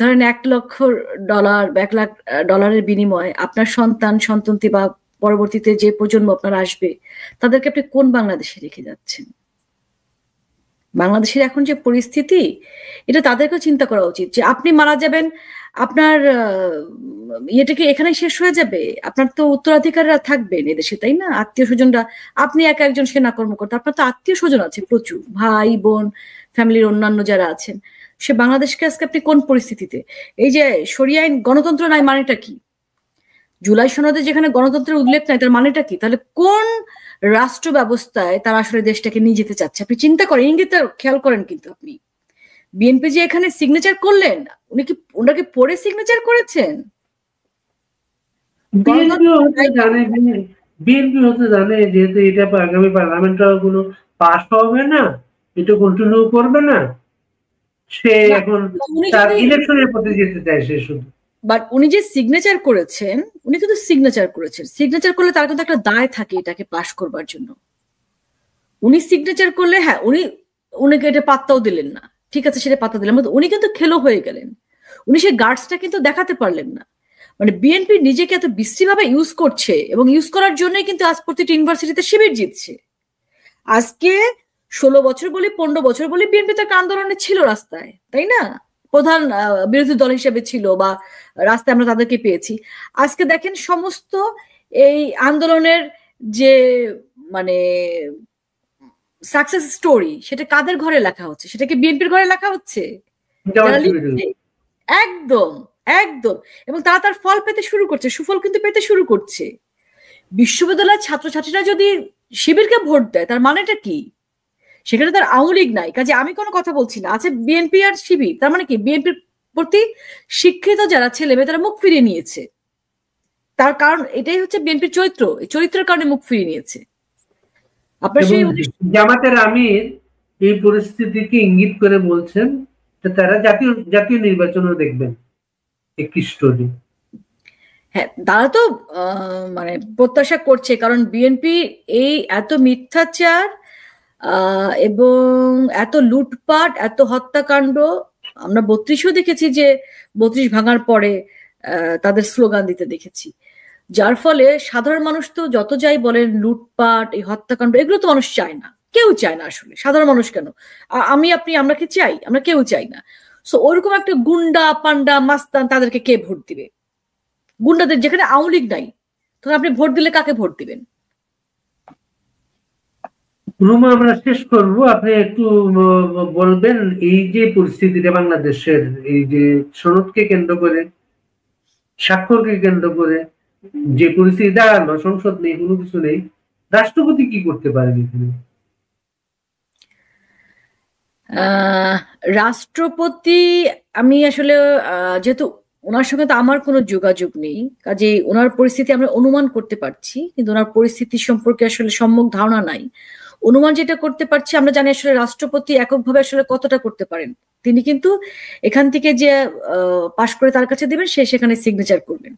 ধরেন $1,00,000 বা $1,00,000 বিনিময়ে আপনার সন্তান সন্ততি বা পরবর্তীতে যে প্রজন্ম আপনার আসবে তাদেরকে আপনি কোন বাংলাদেশে রেখে যাচ্ছেন? বাংলাদেশের এখন যে পরিস্থিতি, এটা তাদেরকেও চিন্তা করা উচিত যে আপনি মারা যাবেন, আপনার ইয়েটা কি এখানে শেষ হয়ে যাবে? আপনার তো উত্তরাধিকারীরা থাকবেন এদেশে, তাই না? আত্মীয় স্বজনরা, আপনি একজন সেনা কর্মকর্তা, আপনার তো আত্মীয় স্বজন আছে প্রচুর, ভাই বোন, ফ্যামিলির অন্যান্য যারা আছেন। সে বাংলাদেশকে আজকে আপনি কোন পরিস্থিতিতে, এই যে শরিয়া আইন, গণতন্ত্র নাই মানেটা কি? জুলাই সনদে যেখানে গণতন্ত্রের উল্লেখ নাই তার মানেটা কি? তাহলে কোন রাষ্ট্র ব্যবস্থায় তারা আসলে দেশটাকে নিয়ে যেতে চাচ্ছে? আপনি চিন্তা করেন, ইঙ্গিতটা খেয়াল করেন। কিন্তু আপনি বিএনপি যে এখানে সিগনেচার করলেন, ওনাকে পড়ে সিগনেচার করেছেন? বিএনপি হতে জানে যেহেতু এটা আগামী পার্লামেন্টে কোনো পাস হবে না, এটা কন্টিনিউ করবে না, সে এখন তার ইলেকশনের প্রতি যেতে চায় সে শুধু। বাট উনি যে সিগনেচার করেছেন, উনি কিন্তু সিগনেচার করলে তার কিন্তু একটা দায় থাকে এটাকে পাস করবার জন্য। উনি সিগনেচার করলে, হ্যাঁ উনিকে এটা পাত্তাও দিলেন না, ঠিক আছে সেটা পাত্তা দিলেন, উনি কিন্তু খেলো হয়ে গেলেন। উনি সেই গার্ডসটা কিন্তু দেখাতে পারলেন না। মানে বিএনপি নিজেকে এত বিশ্রীভাবে ইউজ করছে, এবং ইউজ করার জন্যই কিন্তু আজ প্রতিটি ইউনিভার্সিটিতে শিবির জিতছে। আজকে 16 বছর বলি 15 বছর বলি বিএনপি তো একটা আন্দোলনে ছিল রাস্তায়, তাই না? প্রধান বিরোধী দল হিসেবে ছিল, বা রাস্তায় আমরা তাদেরকে পেয়েছি। আজকে দেখেন সমস্ত এই আন্দোলনের যে মানে সাকসেস স্টোরি, সেটা কাদের ঘরে লেখা হচ্ছে? সেটা কি বিএনপির ঘরে লেখা হচ্ছে? একদম একদম। এবং তারা তার ফল পেতে শুরু করছে, সুফল কিন্তু পেতে শুরু করছে। বিশ্ববিদ্যালয়ের ছাত্রছাত্রীরা যদি শিবিরকে ভোট দেয় তার মানেটা কি? সেখানে তার আওয়ামী লীগ নাই, কাজে আমি কোনো কথা বলছি না। আছে বিএনপি আর শিবির, তার মানে কি বিএনপির প্রতি শিক্ষিত যারা ছেলে মেয়ে তারা মুখ ফিরিয়ে নিয়েছে। তার কারণ এটাই হচ্ছে বিএনপির চরিত্র, এই চরিত্রের কারণে মুখ ফিরিয়ে নিয়েছে। আপনার সেই জামাতের আমির এই পরিস্থিতিকে ইঙ্গিত করে বলছেন তারা জাতীয় নির্বাচনও দেখবেন একটি স্টোরি। হ্যাঁ, তারা তো মানে প্রত্যাশা করছে, কারণ বিএনপি এই এত মিথ্যাচার এবং এত লুটপাট, এত হত্যাকাণ্ড আমরা 32ও দেখেছি, যে 32 ভাঙার পরে তাদের স্লোগান দিতে দেখেছি, যার ফলে সাধারণ মানুষ তো যত যাই বলেন লুটপাট, এই হত্যাকাণ্ড, এগুলো তো মানুষ চায় না, কেউ চায় না। আসলে সাধারণ মানুষ কেন, আমরা কি চাই? আমরা কেউ চাই না। সো ওরকম একটা গুন্ডা পান্ডা মাস্তান, তাদেরকে কে ভোট দিবে? গুন্ডাদের, যেখানে আওয়ামী লীগ নাই, তখন আপনি ভোট দিলে কাকে ভোট দিবেন? রুমা, আমরা শেষ করবো, আপনি একটু বলবেন এই যে পরিস্থিতিটা বাংলাদেশের, এই যে সনদকে কেন্দ্র করে, স্বাক্ষরকে কেন্দ্র করে যে পরিস্থিতি দাঁড়ালো, সংসদ নেই, কোনো কিছু নেই, রাষ্ট্রপতি কি করতে পারেন এখানে? রাষ্ট্রপতি, আমি আসলে যেহেতু ওনার সঙ্গে তো আমার কোনো যোগাযোগ নেই, কাজে ওনার পরিস্থিতি আমরা অনুমান করতে পারছি, কিন্তু ওনার পরিস্থিতি সম্পর্কে আসলে সম্যক ধারণা নাই। অনুমান যেটা করতে পারছি, আমরা জানি আসলে রাষ্ট্রপতি এককভাবে আসলে কতটা করতে পারেন। তিনি কিন্তু এখান থেকে যে পাশ করে তার কাছে দেবেন, সে সেখানে সিগনেচার করবেন।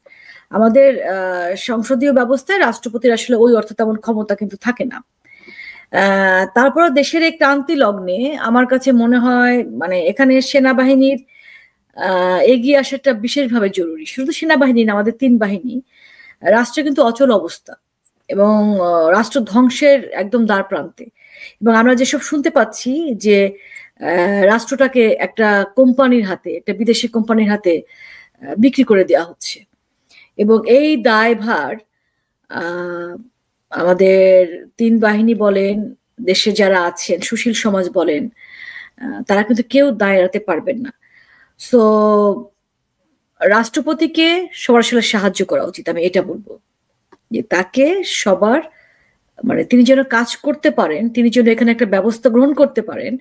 আমাদের সংসদীয় ব্যবস্থায় রাষ্ট্রপতির আসলে ওই অর্থ তেমন ক্ষমতা কিন্তু থাকে না। তারপর দেশের এই ক্রান্তি লগ্নে আমার কাছে মনে হয় মানে এখানে সেনাবাহিনীর এগিয়ে আসাটা বিশেষভাবে জরুরি। শুধু সেনাবাহিনী না, আমাদের 3 বাহিনী, রাষ্ট্র কিন্তু অচল অবস্থা এবং রাষ্ট্র ধ্বংসের একদম দ্বার প্রান্তে। এবং আমরা যেসব শুনতে পাচ্ছি যে রাষ্ট্রটাকে একটা কোম্পানির হাতে, একটা বিদেশি কোম্পানির হাতে বিক্রি করে দেওয়া হচ্ছে, এবং এই দায়ভার আমাদের 3 বাহিনী বলেন, দেশে যারা আছেন, সুশীল সমাজ বলেন, তারা কিন্তু কেউ দায় এড়াতে পারবেন না। সো রাষ্ট্রপতিকে সবার আসলে সাহায্য করা উচিত, আমি এটা বলবো যে তাকে সবার মানে তিনি যেন কাজ করতে পারেন, তিনি যেন এখানে একটা ব্যবস্থা গ্রহণ করতে পারেন,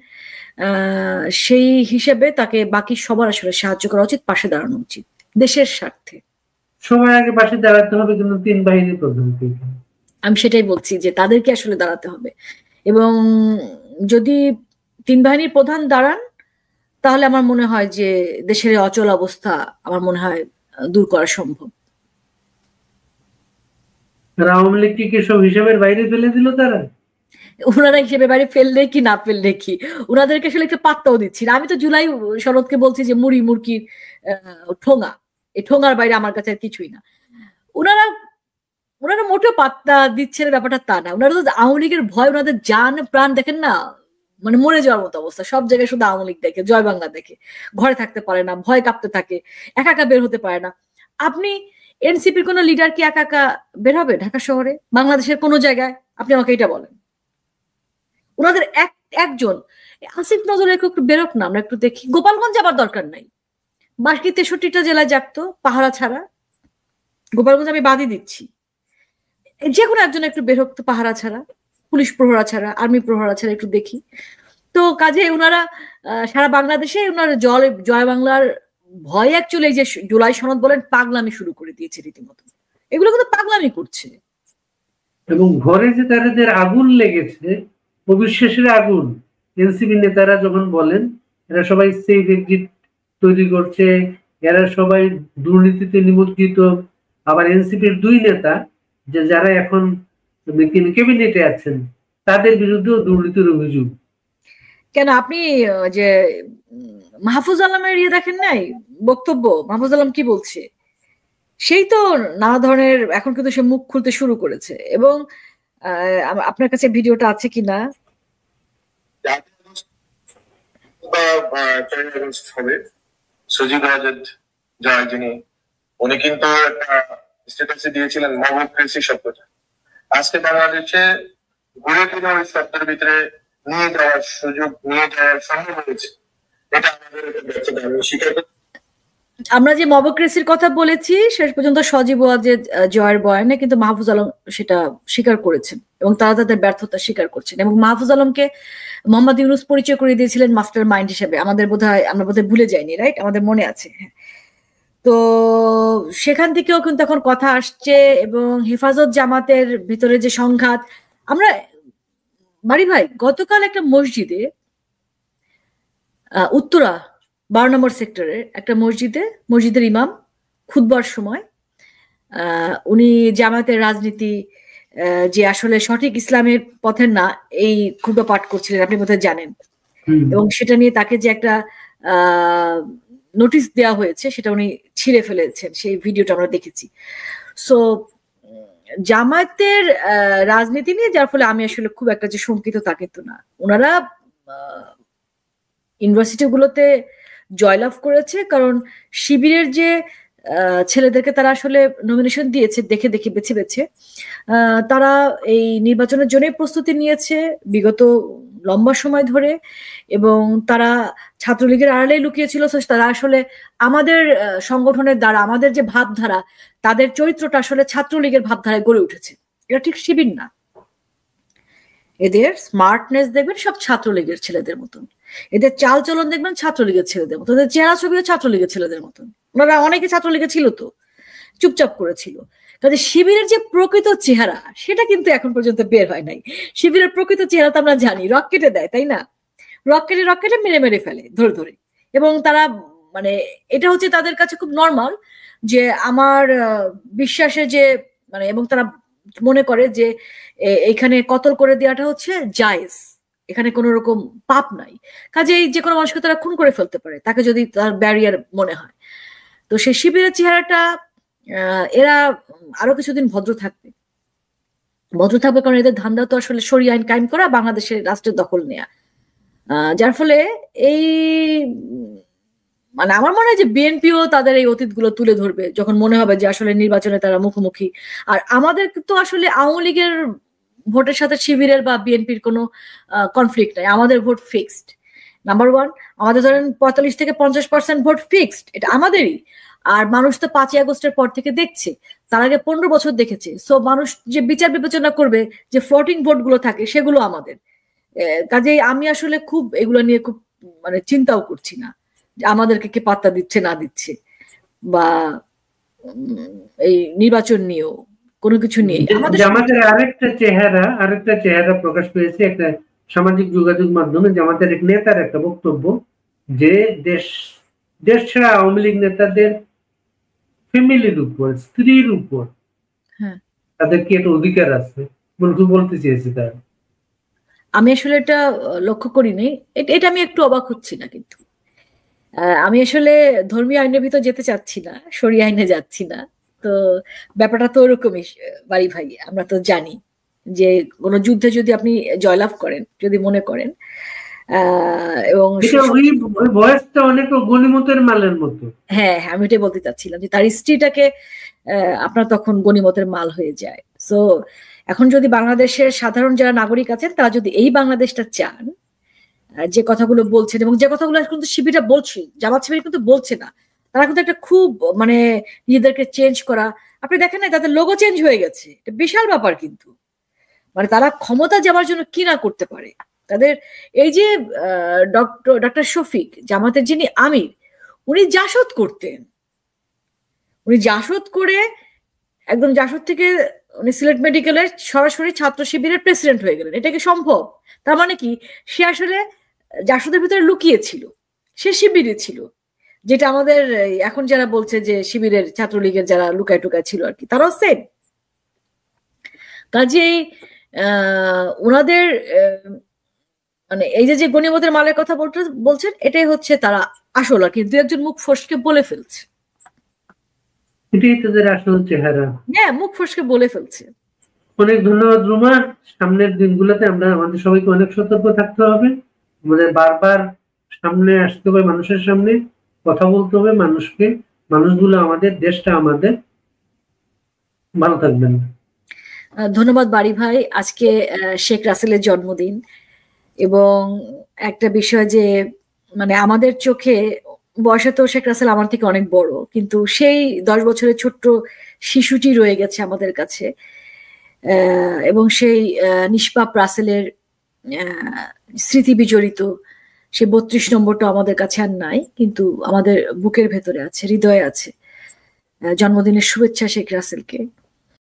সেই হিসেবে তাকে বাকি সবার আসলে সাহায্য করা উচিত, পাশে দাঁড়ানো উচিত দেশের স্বার্থে। সবার আগে পাশে দাঁড়াতে হবে কিন্তু তিন বাহিনীর প্রধানকে। আমি সেটাই বলছি যে তাদেরকে আসলে দাঁড়াতে হবে, এবং যদি তিন বাহিনীর প্রধান দাঁড়ান তাহলে আমার মনে হয় যে দেশের অচল অবস্থা আমার মনে হয় দূর করা সম্ভব। আওয়ামী লীগ কি সব হিসাবের বাইরে ফেলে দিল তারা? ওনারা হিসেবে বাইরে ফেললে কি না ফেললে কি, ওনাদেরকে আসলে একটা পাত্তাও দিচ্ছি না। আমি তো জুলাই শরৎকে বলছি যে মুড়ি মুরগির ঠোঙা, এই ঠোঙার বাইরে আমার কাছে আর কিছুই না। ওনারা মোটেও পাত্তা দিচ্ছে না, ব্যাপারটা তা না। ওনারা তো আওয়ামী লীগের ভয়, ওনাদের জান প্রাণ দেখেন না, মানে মরে যাওয়ার মতো অবস্থা। সব জায়গায় শুধু আওয়ামী লীগ দেখে, জয় বাংলা দেখে, ঘরে থাকতে পারে না, ভয় কাঁপতে থাকে, একা একা বের হতে পারে না। আপনি এনসিপির কোন লিডার কি একা একা বের হবে ঢাকা শহরে, বাংলাদেশের কোন জায়গায়? আপনি আমাকে এটা বলেন। ওনাদের একজন আসিফ নজরুল একটু বেরোক না, আমরা একটু দেখি। গোপালগঞ্জ যাবার দরকার নাই, বাকি 63টা জেলায় যাকতো পাহারা ছাড়া। গোপালগঞ্জ আমি বাদই দিচ্ছি, যে কোনো একজন একটু বের হোক তো পাহারা ছাড়া, পুলিশ প্রহরা ছাড়া, আর্মি প্রহরা ছাড়া, একটু দেখি তো। কাজে ওনারা সারা বাংলাদেশে ওনার জয় বাংলার ভয় অ্যাকচুয়ালি যে জুলাই সনদ বলেন পাগলামি শুরু করে দিয়েছে রীতিমতো। এগুলো কিন্তু পাগলামি করছে। এবং ঘরে যে তাদের আগুন লেগেছে, অবিশ্বাসের আগুন, এনসিপি নেতারা যখন বলেন এরা সবাই সেফ এক্সিট তৈরি করছে, এরা সবাই দুর্নীতিতে নিমজ্জিত। আবার এনসিপির দুই নেতা যে যারা এখন ক্যাবিনেটে আছেন তাদের বিরুদ্ধেও দুর্নীতির অভিযোগ। কেন আপনি যে মাহফুজ আলমের দেখেন নাই বক্তব্য? মাহফুজ আলম কি বলছে, সেই তো নানা ধরনের এখন কিন্তু সে মুখ খুলতে শুরু করেছে। এবং আপনার কাছে ভিডিওটা আছে কিনা? উনি কিন্তু একটা স্ট্যাটাসে দিয়েছিলেন মবক্রেসি শব্দটা। আজকে বাংলাদেশে ঘুরে ফিরে ওই শব্দের ভিতরে নিয়ে যাওয়ার সুযোগ, নিয়ে যাওয়ার সম্ভব হয়েছে। এটা আমাদের ব্যর্থতা, আমি স্বীকার করি। আমরা যে মবক্রেসির কথা বলেছি শেষ পর্যন্ত সজীব ওয়াজেদ জয়ের বয়ানে কিন্তু মাহফুজ আলম সেটা স্বীকার করেছেন এবং তারা তাদের ব্যর্থতা স্বীকার করছেন। এবং মাহফুজ আলমকে মোহাম্মদ ইউনূস পরিচয় করে দিয়েছিলেন মাস্টার মাইন্ড হিসেবে, আমরা বোধহয় ভুলে যাইনি, রাইট? আমাদের মনে আছে। তো সেখান থেকেও কিন্তু এখন কথা আসছে, এবং হেফাজত জামাতের ভিতরে যে সংঘাত, আমরা বাড়ি ভাই গতকাল একটা উত্তরা 12 নম্বর সেক্টরের একটা মসজিদের ইমাম খুতবার সময় উনি জামাতের রাজনীতি যে আসলে সঠিক ইসলামের পথের না, এই খুতবা পাঠ করছিলেন, আপনি বোধহয় জানেন। এবং সেটা নিয়ে তাকে যে একটা নোটিশ দেওয়া হয়েছে সেটা উনি ছিঁড়ে ফেলেছেন, সেই ভিডিওটা আমরা দেখেছি। সো জামায়াতের রাজনীতি নিয়ে, যার ফলে আমি আসলে খুব একটা যে শঙ্কিত তা কিন্তু না। ওনারা ইউনিভার্সিটি গুলোতে জয়লাভ করেছে কারণ শিবিরের যে ছেলেদেরকে তারা আসলে নমিনেশন দিয়েছে দেখে বেছে তারা এই নির্বাচনের জন্য প্রস্তুতি নিয়েছে বিগত লম্বা সময় ধরে, এবং তারা ছাত্রলীগের আড়ালেই লুকিয়েছিল। তারা আসলে আমাদের সংগঠনের দ্বারা, আমাদের যে ভাবধারা, তাদের চরিত্রটা আসলে ছাত্রলীগের ভাবধারায় গড়ে উঠেছে। এটা ঠিক শিবির না। এদের স্মার্টনেস দেখবেন সব ছাত্রলীগের ছেলেদের মতন, এদের চাল চলন দেখবেন ছাত্রলীগের ছেলেদের মতন, এদের চেহারা ছবিও ছাত্রলীগের ছেলেদের মতন। ওনারা অনেকে ছাত্রলীগে ছিল তো, চুপচাপ করেছিল। কাজে শিবিরের যে প্রকৃত চেহারা সেটা কিন্তু এখন পর্যন্ত বের হয় নাই। শিবিরের প্রকৃত চেহারা তো আমরা জানি, রকেটে দেয়, তাই না? রকেটে মেরে ফেলে ধরে। এবং তারা মানে এটা হচ্ছে তাদের কাছে খুব নর্মাল যে আমার বিশ্বাসে যে মানে, এবং তারা মনে করে যে এখানে কতল করে দেওয়াটা হচ্ছে জায়েজ, এখানে কোনো রকম পাপ নাই। কাজেই যে কোনো মানুষকে তারা খুন করে ফেলতে পারে তাকে যদি তার ব্যারিয়ার মনে হয়। তো সেই শিবিরের চেহারাটা এরা আরো কিছুদিন ভদ্র থাকবে কারণ এদের ধান্দা তো আসলে শরিয়া আইন কায়েম করা, বাংলাদেশের রাষ্ট্রের দখল নেয়া। যার ফলে এই মানে আমার মনে হয় যে বিএনপিও তাদের এই অতীতগুলো তুলে ধরবে যখন মনে হবে যে আসলে নির্বাচনে তারা মুখোমুখি। আর আমাদের তো আসলে আওয়ামী লীগের ভোটের সাথে শিবিরের বা বিএনপির কোনো কনফ্লিক্ট নাই, আমাদের ভোট ফিক্সড। Number one. আমাদের ধরেন 45 থেকে 50% ভোট ফিক্সড, এটা আমাদেরই। আর মানুষ তো 5ই আগস্টের পর থেকে দেখছে, তার আগে 15 বছর দেখেছে। সো মানুষ যে বিচার বিবেচনা করবে যে ফ্লোটিং ভোট গুলো থাকে সেগুলো আমাদের। কাজেই আমি আসলে খুব এগুলো নিয়ে খুব মানে চিন্তাও করছি না যে আমাদেরকে কে পাত্তা দিচ্ছে না দিচ্ছে, বা এই নির্বাচন নিয়েও কোনো কিছু নেই। জামাতের আরেকটা চেহারা প্রকাশ পেয়েছে একটা সামাজিক যোগাযোগ মাধ্যমে। জামাতের এক নেতার একটা বক্তব্য যে দেশ ছাড়া আওয়ামী লীগ নেতাদের ফ্যামিলির উপর, স্ত্রীর উপর তাদের কি একটা অধিকার আছে বলতে চেয়েছে তার। আমি আসলে এটা লক্ষ্য করিনি, এটা আমি একটু অবাক হচ্ছি না। কিন্তু আমি আসলে ধর্মীয় আইনের ভিতর যেতে চাচ্ছি না, শরীয় আইনে যাচ্ছি না। তো ব্যাপারটা তো ওরকমই বাড়ি ভাই, আমরা তো জানি যে কোনো যুদ্ধে যদি আপনি জয়লাভ করেন, যদি মনে করেন, এবং বয়সটা অনেক গনিমতের মালের মতো। হ্যাঁ, আমি এটাই বলতে চাচ্ছিলাম যে তার স্ত্রীটাকে আপনার তখন গনিমতের মাল হয়ে যায়। সো এখন যদি বাংলাদেশের সাধারণ যারা নাগরিক আছেন তারা যদি এই বাংলাদেশটা চান, যে কথাগুলো বলছেন এবং যে কথাগুলো কিন্তু শিবিরটা বলছে, জামাত শিবির কিন্তু বলছে না, তারা কিন্তু একটা খুব মানে নিজেদেরকে চেঞ্জ করা, আপনি দেখেন না তাদের লোগো চেঞ্জ হয়ে গেছে, এটা বিশাল ব্যাপার। কিন্তু মানে তারা ক্ষমতা যাওয়ার জন্য কি না করতে পারে। তাদের এই যে ডক্টর শফিক, জামাতের যিনি আমির, উনি জাসদ করতেন, উনি জাসদ করে একদম জাসদ থেকে উনি সিলেট মেডিকেলের সরাসরি ছাত্র শিবিরের প্রেসিডেন্ট হয়ে গেলেন। এটা কি সম্ভব? তার মানে কি সে আসলে জাসদের ভিতরে লুকিয়ে ছিল, সে শিবিরে ছিল, যেটা আমাদের এখন যারা বলছে যে শিবিরের ছাত্রলীগের যারা লুকায় টুকায় ছিল আর কি, তারাও সেম। কাজেই ওনাদের মানে এই যে গনিমতের মালের কথা বলছেন, এটাই হচ্ছে তারা আসল আর কি, দু একজন মুখ ফসকে বলে ফেলছে, এটাই তাদের আসল চেহারা। হ্যাঁ, মুখ ফসকে বলে ফেলছে। অনেক ধন্যবাদ রুমা। সামনের দিনগুলোতে আমরা আমাদের সবাইকে অনেক সতর্ক থাকতে হবে, আমাদের বারবার সামনে আসতে হবে, মানুষের সামনে কথা বলতে হবে, মানুষগুলো আমাদের, দেশটা আমাদের। ভালো থাকবেন। ধন্যবাদ বাড়ি ভাই। আজকে শেখ রাসেলের জন্মদিন, এবং একটা বিষয় যে মানে আমাদের চোখে, বয়সে তো শেখ রাসেল আমার থেকে অনেক বড়, কিন্তু সেই 10 বছরের ছোট্ট শিশুটি রয়ে গেছে আমাদের কাছে, এবং সেই নিষ্পাপ রাসেলের স্মৃতি বিজড়িত সেই 32 নম্বরটা আমাদের কাছে আর নাই, কিন্তু আমাদের বুকের ভেতরে আছে, হৃদয়ে আছে। জন্মদিনের শুভেচ্ছা শেখ রাসেলকে।